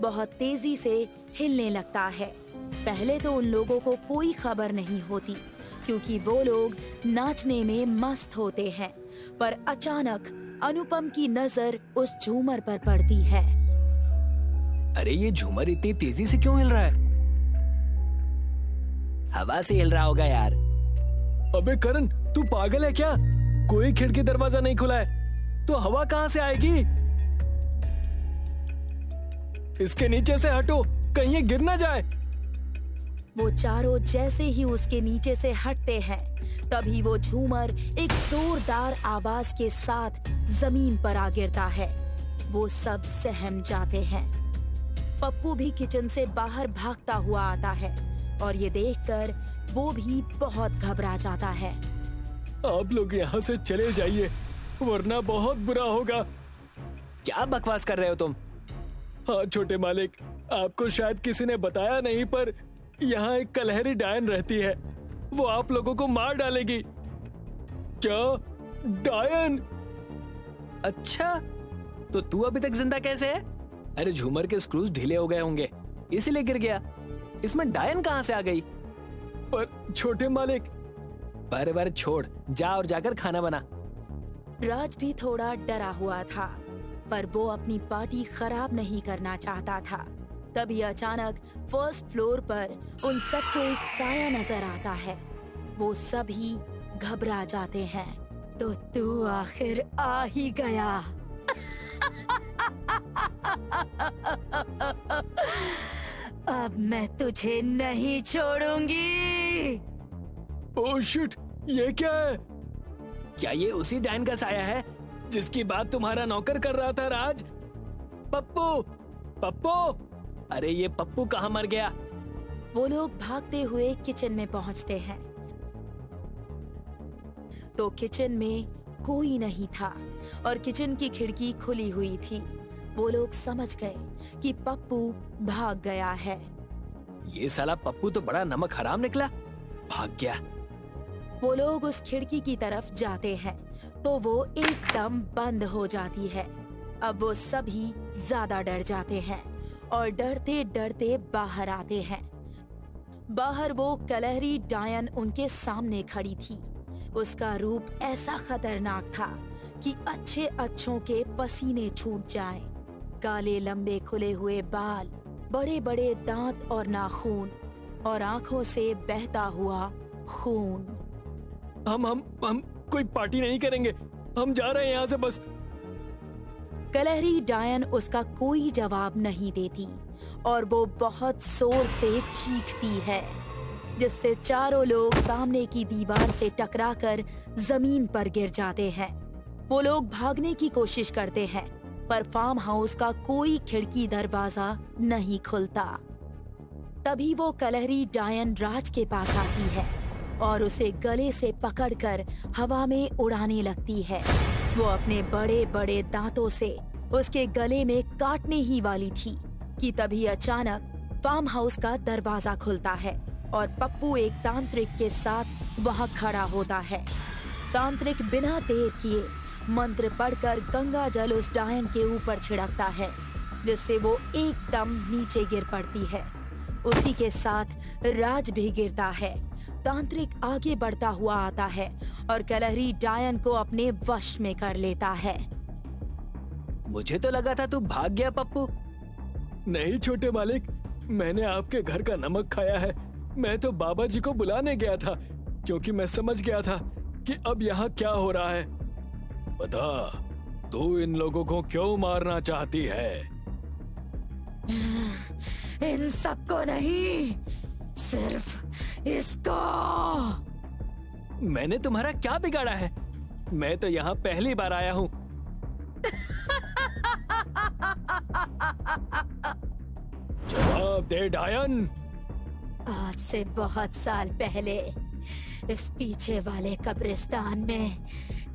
S7: बहुत तेजी से हिलने लगता है। पहले तो उन लोगों को कोई खबर नहीं होती, क्योंकि वो लोग नाचने में मस्त होते हैं, पर अचानक अनुपम की नजर उस झूमर पर पड़ती है।
S8: अरे ये झूमर इतनी तेजी से क्यों हिल रहा है? हवा से हिल रहा होगा यार। अबे करण, तू पागल है क्या? कोई खिड़की दरवाजा नहीं खुला है, तो हवा कहां से आएगी? इसके नीचे से हटो, कहीं ये गिर ना जाए।
S7: वो चारों जैसे ही उसके नीचे से हटते हैं, तभी वो झूमर एक जोरदार आवाज के साथ जमीन पर आ गिरता है। वो सब सहम जाते हैं। पप्पू भी किचन से बाहर भागता हुआ आता है और ये देखकर वो भी बहुत घबरा जाता है।
S8: आप लोग यहाँ से चले जाइए, वरना बहुत बुरा होगा। क्या बकवास कर रहे हो तुम? हाँ छोटे मालिक, आपको शायद किसी ने बताया नहीं, पर यहाँ एक कलहरी डायन रहती है। वो आप लोगों को मार डालेगी। क्या? डायन? अच्छा, तो तू अभी तक जिंदा कैसे है? अरे झूमर के स्क्रूज ढीले हो गए होंगे, इसीलिए गिर गया। इसमें डायन कहाँ से आ गई? पर छोटे मालिक। पर छोड़, जा और जाकर खाना बना।
S7: राज भी थोड़ा डरा हुआ था, पर वो अपनी पार्टी खराब नहीं करना चाहता था। तभी अचानक फर्स्ट फ्लोर पर उन सबको एक साया नजर आता है। वो सभी घबरा जाते हैं। तो तू आखिर आ ही गया। अब मैं तुझे नहीं छोड़ूंगी।
S8: ओह शिट, ये क्या है? क्या ये उसी डायन का साया है जिसकी बात तुम्हारा नौकर कर रहा था राज? पप्पू, पप्पू! अरे ये पप्पू कहाँ मर गया?
S7: वो लोग भागते हुए किचन में पहुंचते हैं, तो किचन में कोई नहीं था और किचन की खिड़की खुली हुई थी। वो लोग समझ गए कि पप्पू भाग गया है।
S8: ये साला पप्पू तो बड़ा नमक हराम निकला, भाग गया।
S7: वो लोग उस खिड़की की तरफ जाते हैं तो वो एकदम बंद हो जाती है। अब वो सभी ज्यादा डर जाते हैं और डरते डरते बाहर आते हैं। बाहर वो कलहरी डायन उनके सामने खड़ी थी। उसका रूप ऐसा खतरनाक था कि अच्छे अच्छों के पसीने छूट जाएं। काले लंबे खुले हुए बाल, बड़े बड़े दांत और नाखून और आंखों से बहता हुआ खून।
S8: हम कोई पार्टी नहीं करेंगे, हम जा रहे हैं यहाँ से बस।
S7: कलहरी डायन उसका कोई जवाब नहीं देती और वो बहुत जोर से चीखती है, जिससे चारों लोग सामने की दीवार से टकराकर जमीन पर गिर जाते हैं। वो लोग भागने की कोशिश करते हैं, पर फार्म हाउस का कोई खिड़की दरवाजा नहीं खुलता। तभी वो कलहरी डायन राज के पास आती है और उसे गले से पकड़कर हवा में उड़ाने लगती है। वो अपने बड़े बड़े दांतों से उसके गले में काटने ही वाली थी कि तभी अचानक फार्म हाउस का दरवाजा खुलता है और पप्पू एक तांत्रिक के साथ वहां खड़ा होता है। तांत्रिक बिना देर किए मंत्र पढ़कर गंगा जल उस डायन के ऊपर छिड़कता है, जिससे वो एकदम नीचे गिर पड़ती है। उसी के साथ राज भी गिरता है। तांत्रिक आगे बढ़ता हुआ आता है और कलहरी डायन को अपने वश में कर लेता है।
S8: मुझे तो लगा था तू भाग गया पप्पू। नहीं छोटे मालिक, मैंने आपके घर का नमक खाया है। मैं तो बाबा जी को बुलाने गया था, क्योंकि मैं समझ गया था कि अब यहाँ क्या हो रहा है। बता, तू इन लोगों को क्यों मारना चाहती है?
S7: इन सबको नहीं, सिर्फ इसको।
S8: मैंने तुम्हारा क्या बिगाड़ा है? मैं तो यहाँ पहली बार आया हूँ। जवाब दे डायन।
S7: आज से बहुत साल पहले इस पीछे वाले कब्रिस्तान में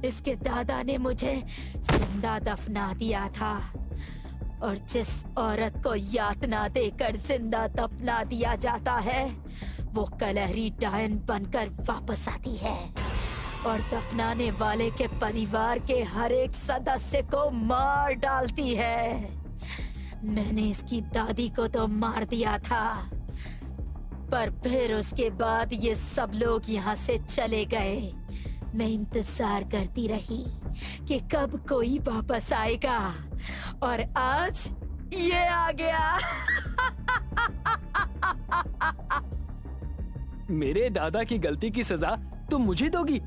S7: इसके दादा ने मुझे जिंदा दफना दिया था, और जिस औरत को यातना देकर जिंदा दफना दिया जाता है वो कलहरी डायन बनकर वापस आती है और दफनाने वाले के परिवार के हर एक सदस्य को मार डालती है। मैंने इसकी दादी को तो मार दिया था, पर फिर उसके बाद ये सब लोग यहाँ से चले गए। मैं इंतजार करती रही कि कब कोई वापस आएगा, और आज ये आ गया।
S8: मेरे दादा की गलती की सजा तुम मुझे दोगी?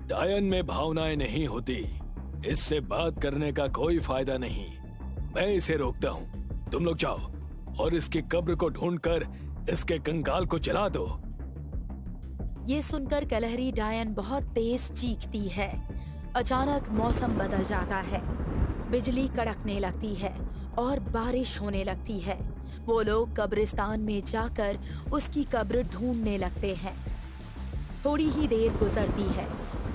S8: डायन में भावनाएं नहीं होती, इससे बात करने का कोई फायदा नहीं। मैं इसे रोकता हूँ। तुम लोग जाओ और इसकी कब्र को ढूंढकर इसके कंकाल को जला दो।
S7: ये सुनकर कलहरी डायन बहुत तेज चीखती है। अचानक मौसम बदल जाता है, बिजली कड़कने लगती है और बारिश होने लगती है। वो लोग कब्रिस्तान में जाकर उसकी कब्र ढूंढने लगते हैं। थोड़ी ही देर गुजरती है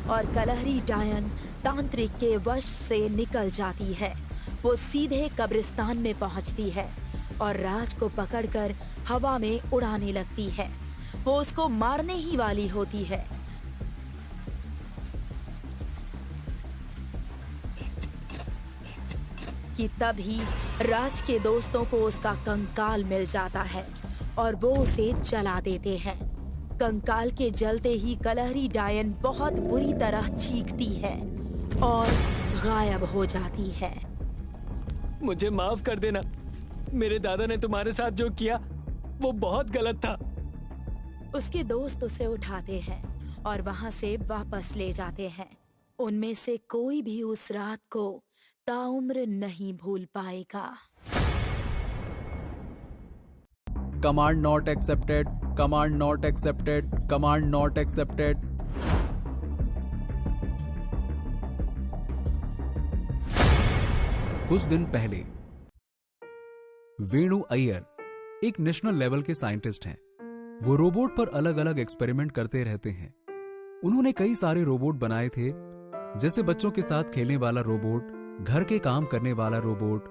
S7: और कलहरी डायन तांत्रिक के वश से निकल जाती है। वो सीधे कब्रिस्तान में पहुंचती है और राज को पकड़कर हवा में उड़ाने लगती है। वो उसको मारने ही वाली होती है कि तभी राज के दोस्तों को उसका कंकाल मिल जाता है और वो उसे जला देते हैं। कंकाल के जलते ही कलहरी डायन बहुत बुरी तरह चीखती है और गायब हो जाती है।
S8: मुझे माफ कर देना। मेरे दादा ने तुम्हारे साथ जो किया वो बहुत गलत था।
S7: उसके दोस्त उसे उठाते हैं और वहां से वापस ले जाते हैं। उनमें से कोई भी उस रात को ताउम्र नहीं भूल पाएगा।
S9: Command not accepted, command not accepted, command not accepted. कुछ दिन पहले वेणु अय्यर एक नेशनल लेवल के साइंटिस्ट हैं। वो रोबोट पर अलग अलग एक्सपेरिमेंट करते रहते हैं। उन्होंने कई सारे रोबोट बनाए थे, जैसे बच्चों के साथ खेलने वाला रोबोट, घर के काम करने वाला रोबोट,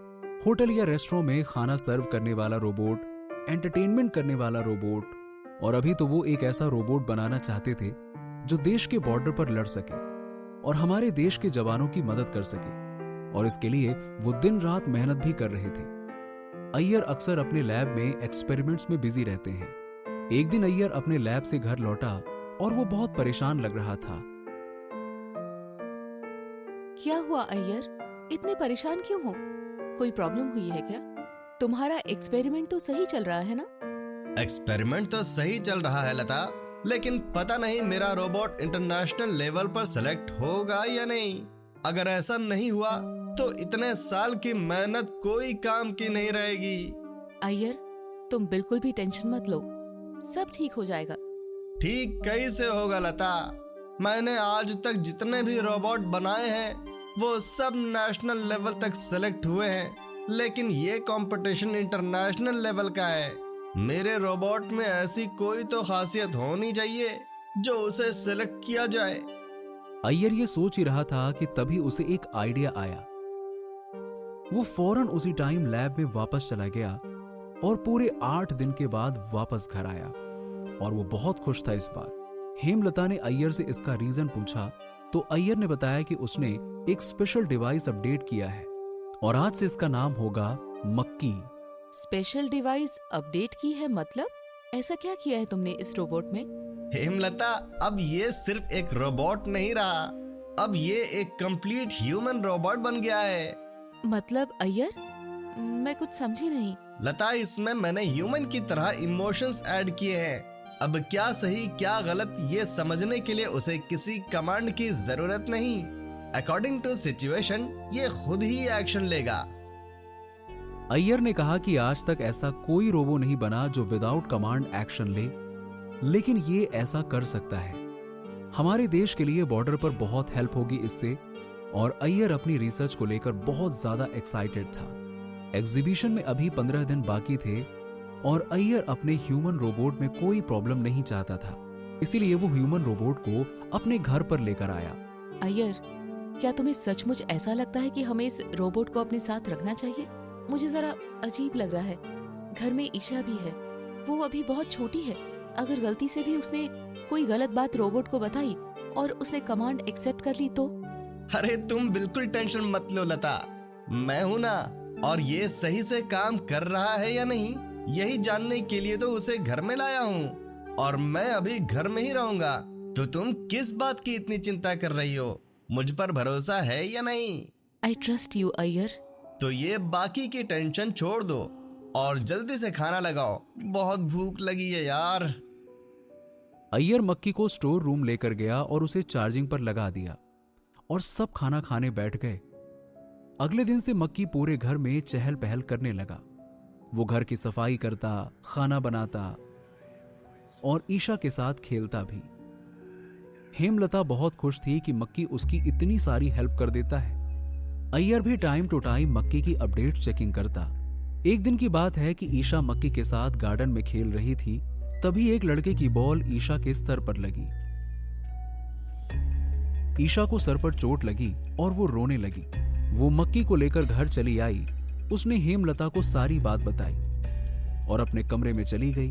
S9: होटल या रेस्टोरेंट में खाना सर्व करने वाला रोबोट, एंटरटेनमेंट करने वाला रोबोट, और अभी तो वो एक ऐसा रोबोट बनाना चाहते थे जो देश के बॉर्डर पर लड़ सके और हमारे देश के जवानों की मदद कर सके, और इसके लिए वो दिन रात मेहनत भी कर रहे थे। अय्यर अक्सर अपने लैब में एक्सपेरिमेंट्स में बिजी रहते हैं। एक दिन अय्यर अपने लैब से घर लौटा और वो बहुत परेशान लग रहा था।
S2: क्या हुआ अय्यर, इतने परेशान क्यों हो? कोई प्रॉब्लम हुई है क्या? तुम्हारा एक्सपेरिमेंट तो सही चल रहा है ना?
S10: एक्सपेरिमेंट तो सही चल रहा है लता, लेकिन पता नहीं मेरा रोबोट इंटरनेशनल लेवल पर सेलेक्ट होगा या नहीं। अगर ऐसा नहीं हुआ तो इतने साल की मेहनत कोई काम की नहीं रहेगी।
S2: अय्यर, तुम बिल्कुल भी टेंशन मत लो, सब ठीक हो जाएगा।
S10: ठीक कैसे होगा लता? मैंने आज तक जितने भी रोबोट बनाए हैं वो सब नेशनल लेवल तक सेलेक्ट हुए हैं, लेकिन ये कंपटीशन इंटरनेशनल लेवल का है। मेरे रोबोट में ऐसी कोई तो खासियत होनी चाहिए जो उसे सेलेक्ट किया जाए।
S9: अय्यर ये सोच ही रहा था कि तभी उसे एक आइडिया आया। वो फौरन उसी टाइम लैब में वापस चला गया और पूरे 8 दिन के बाद वापस घर आया, और वो बहुत खुश था इस बार। हेमलता ने अय्यर से इसका रीजन पूछा तो अय्यर ने बताया कि उसने एक स्पेशल डिवाइस अपडेट किया है और आज से इसका नाम होगा मक्की।
S2: स्पेशल डिवाइस अपडेट की है मतलब? ऐसा क्या किया है तुमने इस रोबोट में?
S10: हेमलता, अब ये सिर्फ एक रोबोट नहीं रहा, अब ये एक कंप्लीट ह्यूमन रोबोट बन गया है।
S2: मतलब अय्यर, मैं कुछ समझी नहीं।
S10: लता, इसमें मैंने ह्यूमन की तरह इमोशंस ऐड किए हैं। अब क्या सही क्या गलत ये समझने के लिए उसे किसी कमांड की जरूरत नहीं। अकॉर्डिंग टू सिचुएशन ये खुद ही एक्शन लेगा।
S9: अय्यर ने कहा कि आज तक ऐसा कोई रोबो नहीं बना जो विदाउट कमांड एक्शन ले, लेकिन ये ऐसा कर सकता है। हमारे देश के लिए बॉर्डर पर बहुत हेल्प होगी इससे, और अय्यर अपनी रिसर्च को लेकर बहुत ज्यादा एक्साइटेड था। एग्जीबिशन में अभी 15 दिन बाकी थे और अय्यर अपने ह्यूमन रोबोट में कोई प्रॉब्लम नहीं चाहता था, इसीलिए वो ह्यूमन रोबोट को अपने घर पर लेकर आया।
S2: अय्यर, क्या तुम्हें सचमुच ऐसा लगता है कि हमें इस रोबोट को अपने साथ रखना चाहिए? मुझे जरा अजीब लग रहा है। घर में ईशा भी है, वो अभी बहुत छोटी है। अगर गलती से भी उसने कोई गलत बात रोबोट को बताई और उसने कमांड एक्सेप्ट कर ली तो?
S10: अरे तुम बिल्कुल टेंशन मत लो लता, मैं हूं ना, और ये सही से काम कर रहा है या नहीं यही जानने के लिए तो उसे घर में लाया हूँ, और मैं अभी घर में ही रहूंगा। तो तुम किस बात की इतनी चिंता कर रही हो? मुझ पर भरोसा है या नहीं?
S2: I trust you Iyer.
S10: तो ये बाकी की टेंशन छोड़ दो और जल्दी से खाना लगाओ, बहुत भूख लगी है यार।
S9: अय्यर मक्की को स्टोर रूम लेकर गया और उसे चार्जिंग पर लगा दिया और सब खाना खाने बैठ गए। अगले दिन से मक्की पूरे घर में चहल पहल करने लगा। वो घर की सफाई करता, खाना बनाता और ईशा के साथ खेलता भी। हेमलता बहुत खुश थी कि मक्की उसकी इतनी सारी हेल्प कर देता है। अय्यर भी टाइम टू टाइम मक्की की अपडेट चेकिंग करता। एक दिन की बात है कि ईशा मक्की के साथ गार्डन में खेल रही थी, तभी एक लड़के की बॉल ईशा के सर पर लगी। ईशा को सर पर चोट लगी और वो रोने लगी। वो मक्की को लेकर घर चली आई। उसने हेमलता को सारी बात बताई और अपने कमरे में चली गई।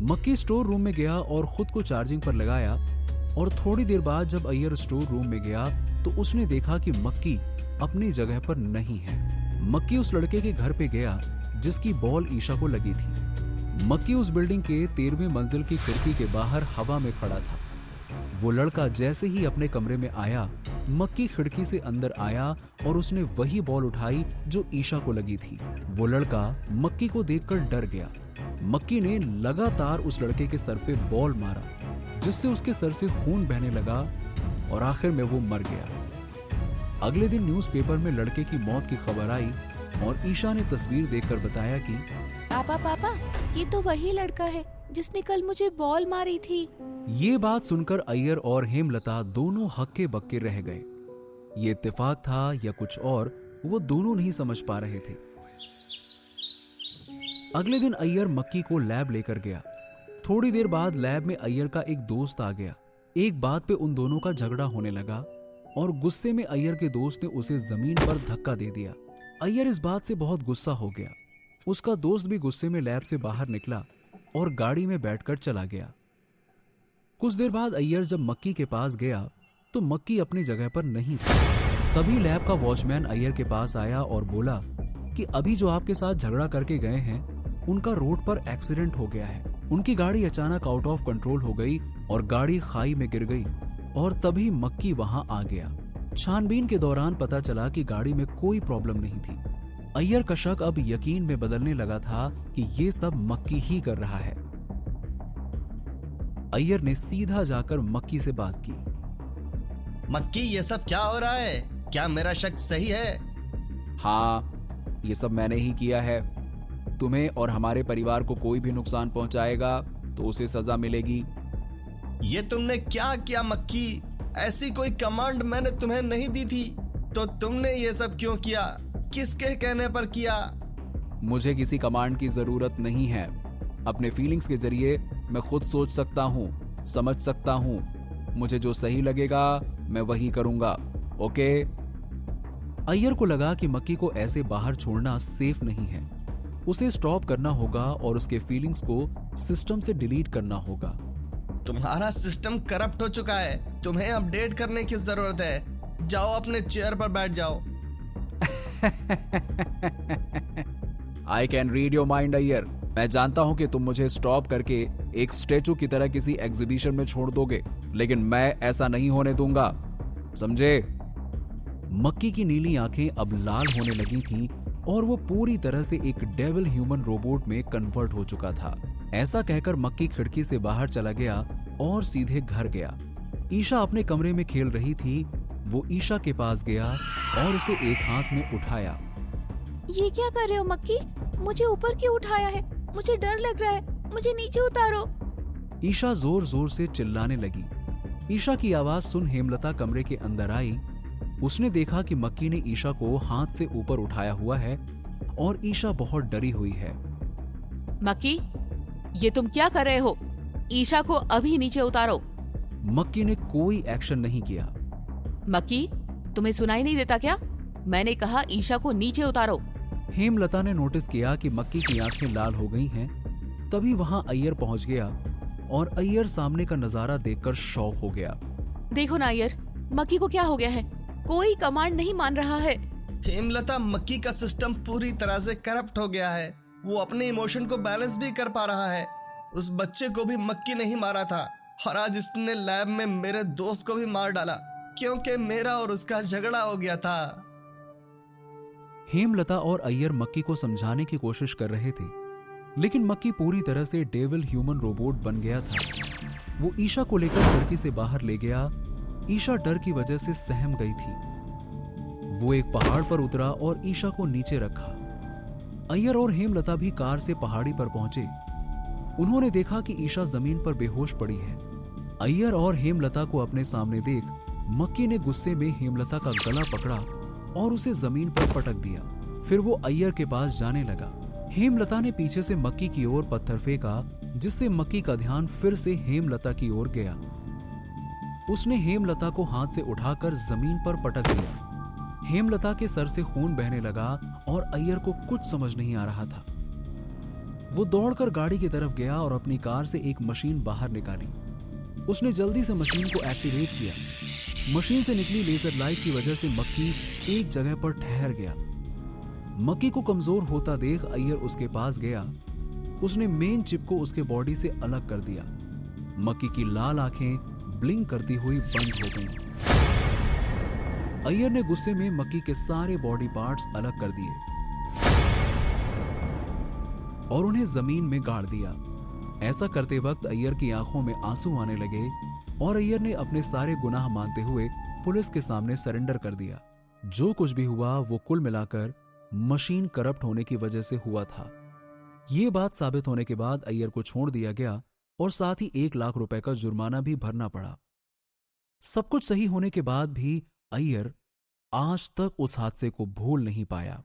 S9: मक्की स्टोर रूम में गया और खुद को चार्जिंग पर लगाया, और थोड़ी देर बाद जब अय्यर स्टोर रूम में गया तो उसने देखा कि मक्की अपनी जगह पर नहीं है। मक्की उस लड़के के घर पे गया जिसकी बॉल ईशा को लगी थी। मक्की उस बिल्डिंग के 13वें मंजिल की खिड़की के बाहर हवा में खड़ा था। वो लड़का जैसे ही अपने कमरे में आया, मक्की खिड़की से अंदर आया और उसने वही बॉल उठाई जो ईशा को लगी थी। वो लड़का मक्की को देखकर डर गया। मक्की ने लगातार उस लड़के के सर पे बॉल मारा, जिससे उसके सर से खून बहने लगा और आखिर में वो मर गया। अगले दिन न्यूज़पेपर में लड़के की मौत की खबर आई और ईशा ने तस्वीर देखकर बताया कि
S2: पापा, ये तो वही लड़का है जिसने कल मुझे बॉल मारी थी।
S9: ये बात सुनकर अय्यर और हेमलता दोनों हक्के बक्के रह गए। ये इत्तेफाक था या कुछ और, वो दोनों नहीं समझ पा रहे थे। अगले दिन अय्यर मक्की को लैब लेकर गया। थोड़ी देर बाद लैब में अय्यर का एक दोस्त आ गया। एक बात पे उन दोनों का झगड़ा होने लगा और गुस्से में अय्यर के दोस्त ने उसे जमीन पर धक्का दे दिया। अय्यर इस बात से बहुत गुस्सा हो गया। उसका दोस्त भी गुस्से में लैब से बाहर निकला और गाड़ी में बैठकर चला गया। कुछ देर बाद अय्यर जब मक्की के पास गया तो मक्की अपनी जगह पर नहीं था। तभी लैब का वॉचमैन अय्यर के पास आया और बोला कि अभी जो आपके साथ झगड़ा करके गए हैं, उनका रोड पर एक्सीडेंट हो गया है। उनकी गाड़ी अचानक आउट ऑफ कंट्रोल हो गई और गाड़ी खाई में गिर गई, और तभी मक्की वहां आ गया। छानबीन के दौरान पता चला कि गाड़ी में कोई प्रॉब्लम नहीं थी। अय्यर का शक अब यकीन में बदलने लगा था कि ये सब मक्की ही कर रहा है। अय्यर ने सीधा जाकर मक्की से बात की।
S10: मक्की, ये सब क्या हो रहा है? क्या मेरा शक सही है?
S9: हाँ, ये सब मैंने ही किया है। तुम्हें और हमारे परिवार को कोई भी नुकसान पहुंचाएगा तो उसे सजा मिलेगी।
S10: ये तुमने क्या किया मक्की? ऐसी कोई कमांड मैंने तुम्हें नहीं दी थी, तो तुमने ये सब क्यों किया? किसके कहने पर किया?
S9: मुझे किसी कमांड की जरूरत नहीं है। अपने फीलिंग्स के जरिए मैं खुद सोच सकता हूँ, समझ सकता हूँ। मुझे जो सही लगेगा मैं वही करूंगा। ओके? अय्यर को लगा कि मक्की को ऐसे बाहर छोड़ना सेफ नहीं है। उसे स्टॉप करना होगा और उसके फीलिंग्स को सिस्टम से डिलीट करना होगा।
S10: तुम्हारा सिस्टम करप्ट हो चुका है, तुम्हें अपडेट करने की जरूरत है। जाओ अपने चेयर पर बैठ जाओ।
S9: I can read your mind Iyer. मैं जानता हूं कि तुम मुझे स्टॉप करके एक स्टैचू की तरह किसी एग्जीबिशन में छोड़ दोगे, लेकिन मैं ऐसा नहीं होने दूंगा, समझे? मक्की की नीली आंखें अब लाल होने लगी थीं और वो पूरी तरह से एक डेविल ह्यूमन रोबोट में कन्वर्ट हो चुका था। ऐसा कहकर मक्की खिड़की से बाहर चला गया और सीधे घर गया। ईशा अपने कमरे में खेल रही थी। वो ईशा के पास गया और उसे एक हाथ में उठाया।
S2: ये क्या कर रहे हो मक्की? मुझे ऊपर क्यों उठाया है? मुझे डर लग रहा है, मुझे नीचे उतारो।
S9: ईशा जोर जोर से चिल्लाने लगी। ईशा की आवाज सुन हेमलता कमरे के अंदर आई उसने देखा कि मक्की ने ईशा को हाथ से ऊपर उठाया हुआ है और ईशा बहुत डरी हुई है।
S11: मक्की, ये तुम क्या कर रहे हो? ईशा को अभी नीचे उतारो।
S9: मक्की ने कोई एक्शन नहीं किया।
S11: मक्की, तुम्हें सुनाई नहीं देता क्या? मैंने कहा ईशा को नीचे उतारो।
S9: हेमलता ने नोटिस किया कि मक्की की आंखें लाल हो गई हैं। तभी वहां अय्यर पहुंच गया और अय्यर सामने का नजारा देखकर शॉक हो गया।
S11: देखो ना अय्यर, मक्की को क्या हो गया है? कोई कमांड नहीं मान रहा है।
S10: हेमलता, मक्की का सिस्टम पूरी तरह से करप्ट हो गया है। वो अपने इमोशन को बैलेंस भी कर पा रहा है। उस बच्चे को भी मक्की नहीं मारा था और आज इसने लैब में मेरे दोस्त को भी मार डाला क्योंकि मेरा और उसका झगड़ा हो गया था।
S9: हेमलता और अय्यर मक्की को समझाने की कोशिश कर रहे थे, लेकिन मक्की पूरी तरह से डेविल ह्यूमन रोबोट बन गया था। वो ईशा को लेकर खिड़की से बाहर ले गया। ईशा डर की वजह से सहम गई थी। वो एक पहाड़ पर उतरा और ईशा को नीचे रखा। अय्यर और हेमलता भी कार से पहाड़ी पर पहुंचे। उन्होंने देखा कि ईशा जमीन पर बेहोश पड़ी है। अय्यर और हेमलता को अपने सामने देख मक्की ने गुस्से में हेमलता का गला पकड़ा और उसे जमीन पर पटक दिया। फिर वो अय्यर के पास जाने लगा। हेमलता ने पीछे से मक्की की ओर पत्थर फेंका, जिससे मक्की का ध्यान फिर से हेमलता की ओर गया। उसने हेमलता को हाथ से उठाकर जमीन पर पटक दिया। हेमलता के सर से खून बहने लगा और अय्यर को कुछ समझ नहीं आ रहा था। वो दौड़कर गाड़ी की तरफ गया और अपनी कार से एक मशीन बाहर निकाली। उसने जल्दी से मशीन को एक्टिवेट किया। मशीन से निकली लेजर लाइट की वजह से मक्की एक जगह पर ठहर गया। मक्की को कमजोर होता देख अय्यर उसके पास गया। उसने मेन चिप को उसके बॉडी से अलग कर दिया। मक्की की लाल आंखें ब्लिंक करती हुई बंद हो गईं। अय्यर ने गुस्से में मक्की के सारे बॉडी पार्ट्स अलग कर दिए और उन्हें जमीन में गाड़ दिया। ऐसा करते वक्त अय्यर की आंखों में आंसू आने लगे और अय्यर ने अपने सारे गुनाह मानते हुए पुलिस के सामने सरेंडर कर दिया। जो कुछ भी हुआ वो कुल मिलाकर मशीन करप्ट होने की वजह से हुआ था। ये बात साबित होने के बाद अय्यर को छोड़ दिया गया और साथ ही 1 लाख रुपए का जुर्माना भी भरना पड़ा। सब कुछ सही होने के बाद भी अय्यर आज तक उस हादसे को भूल नहीं पाया।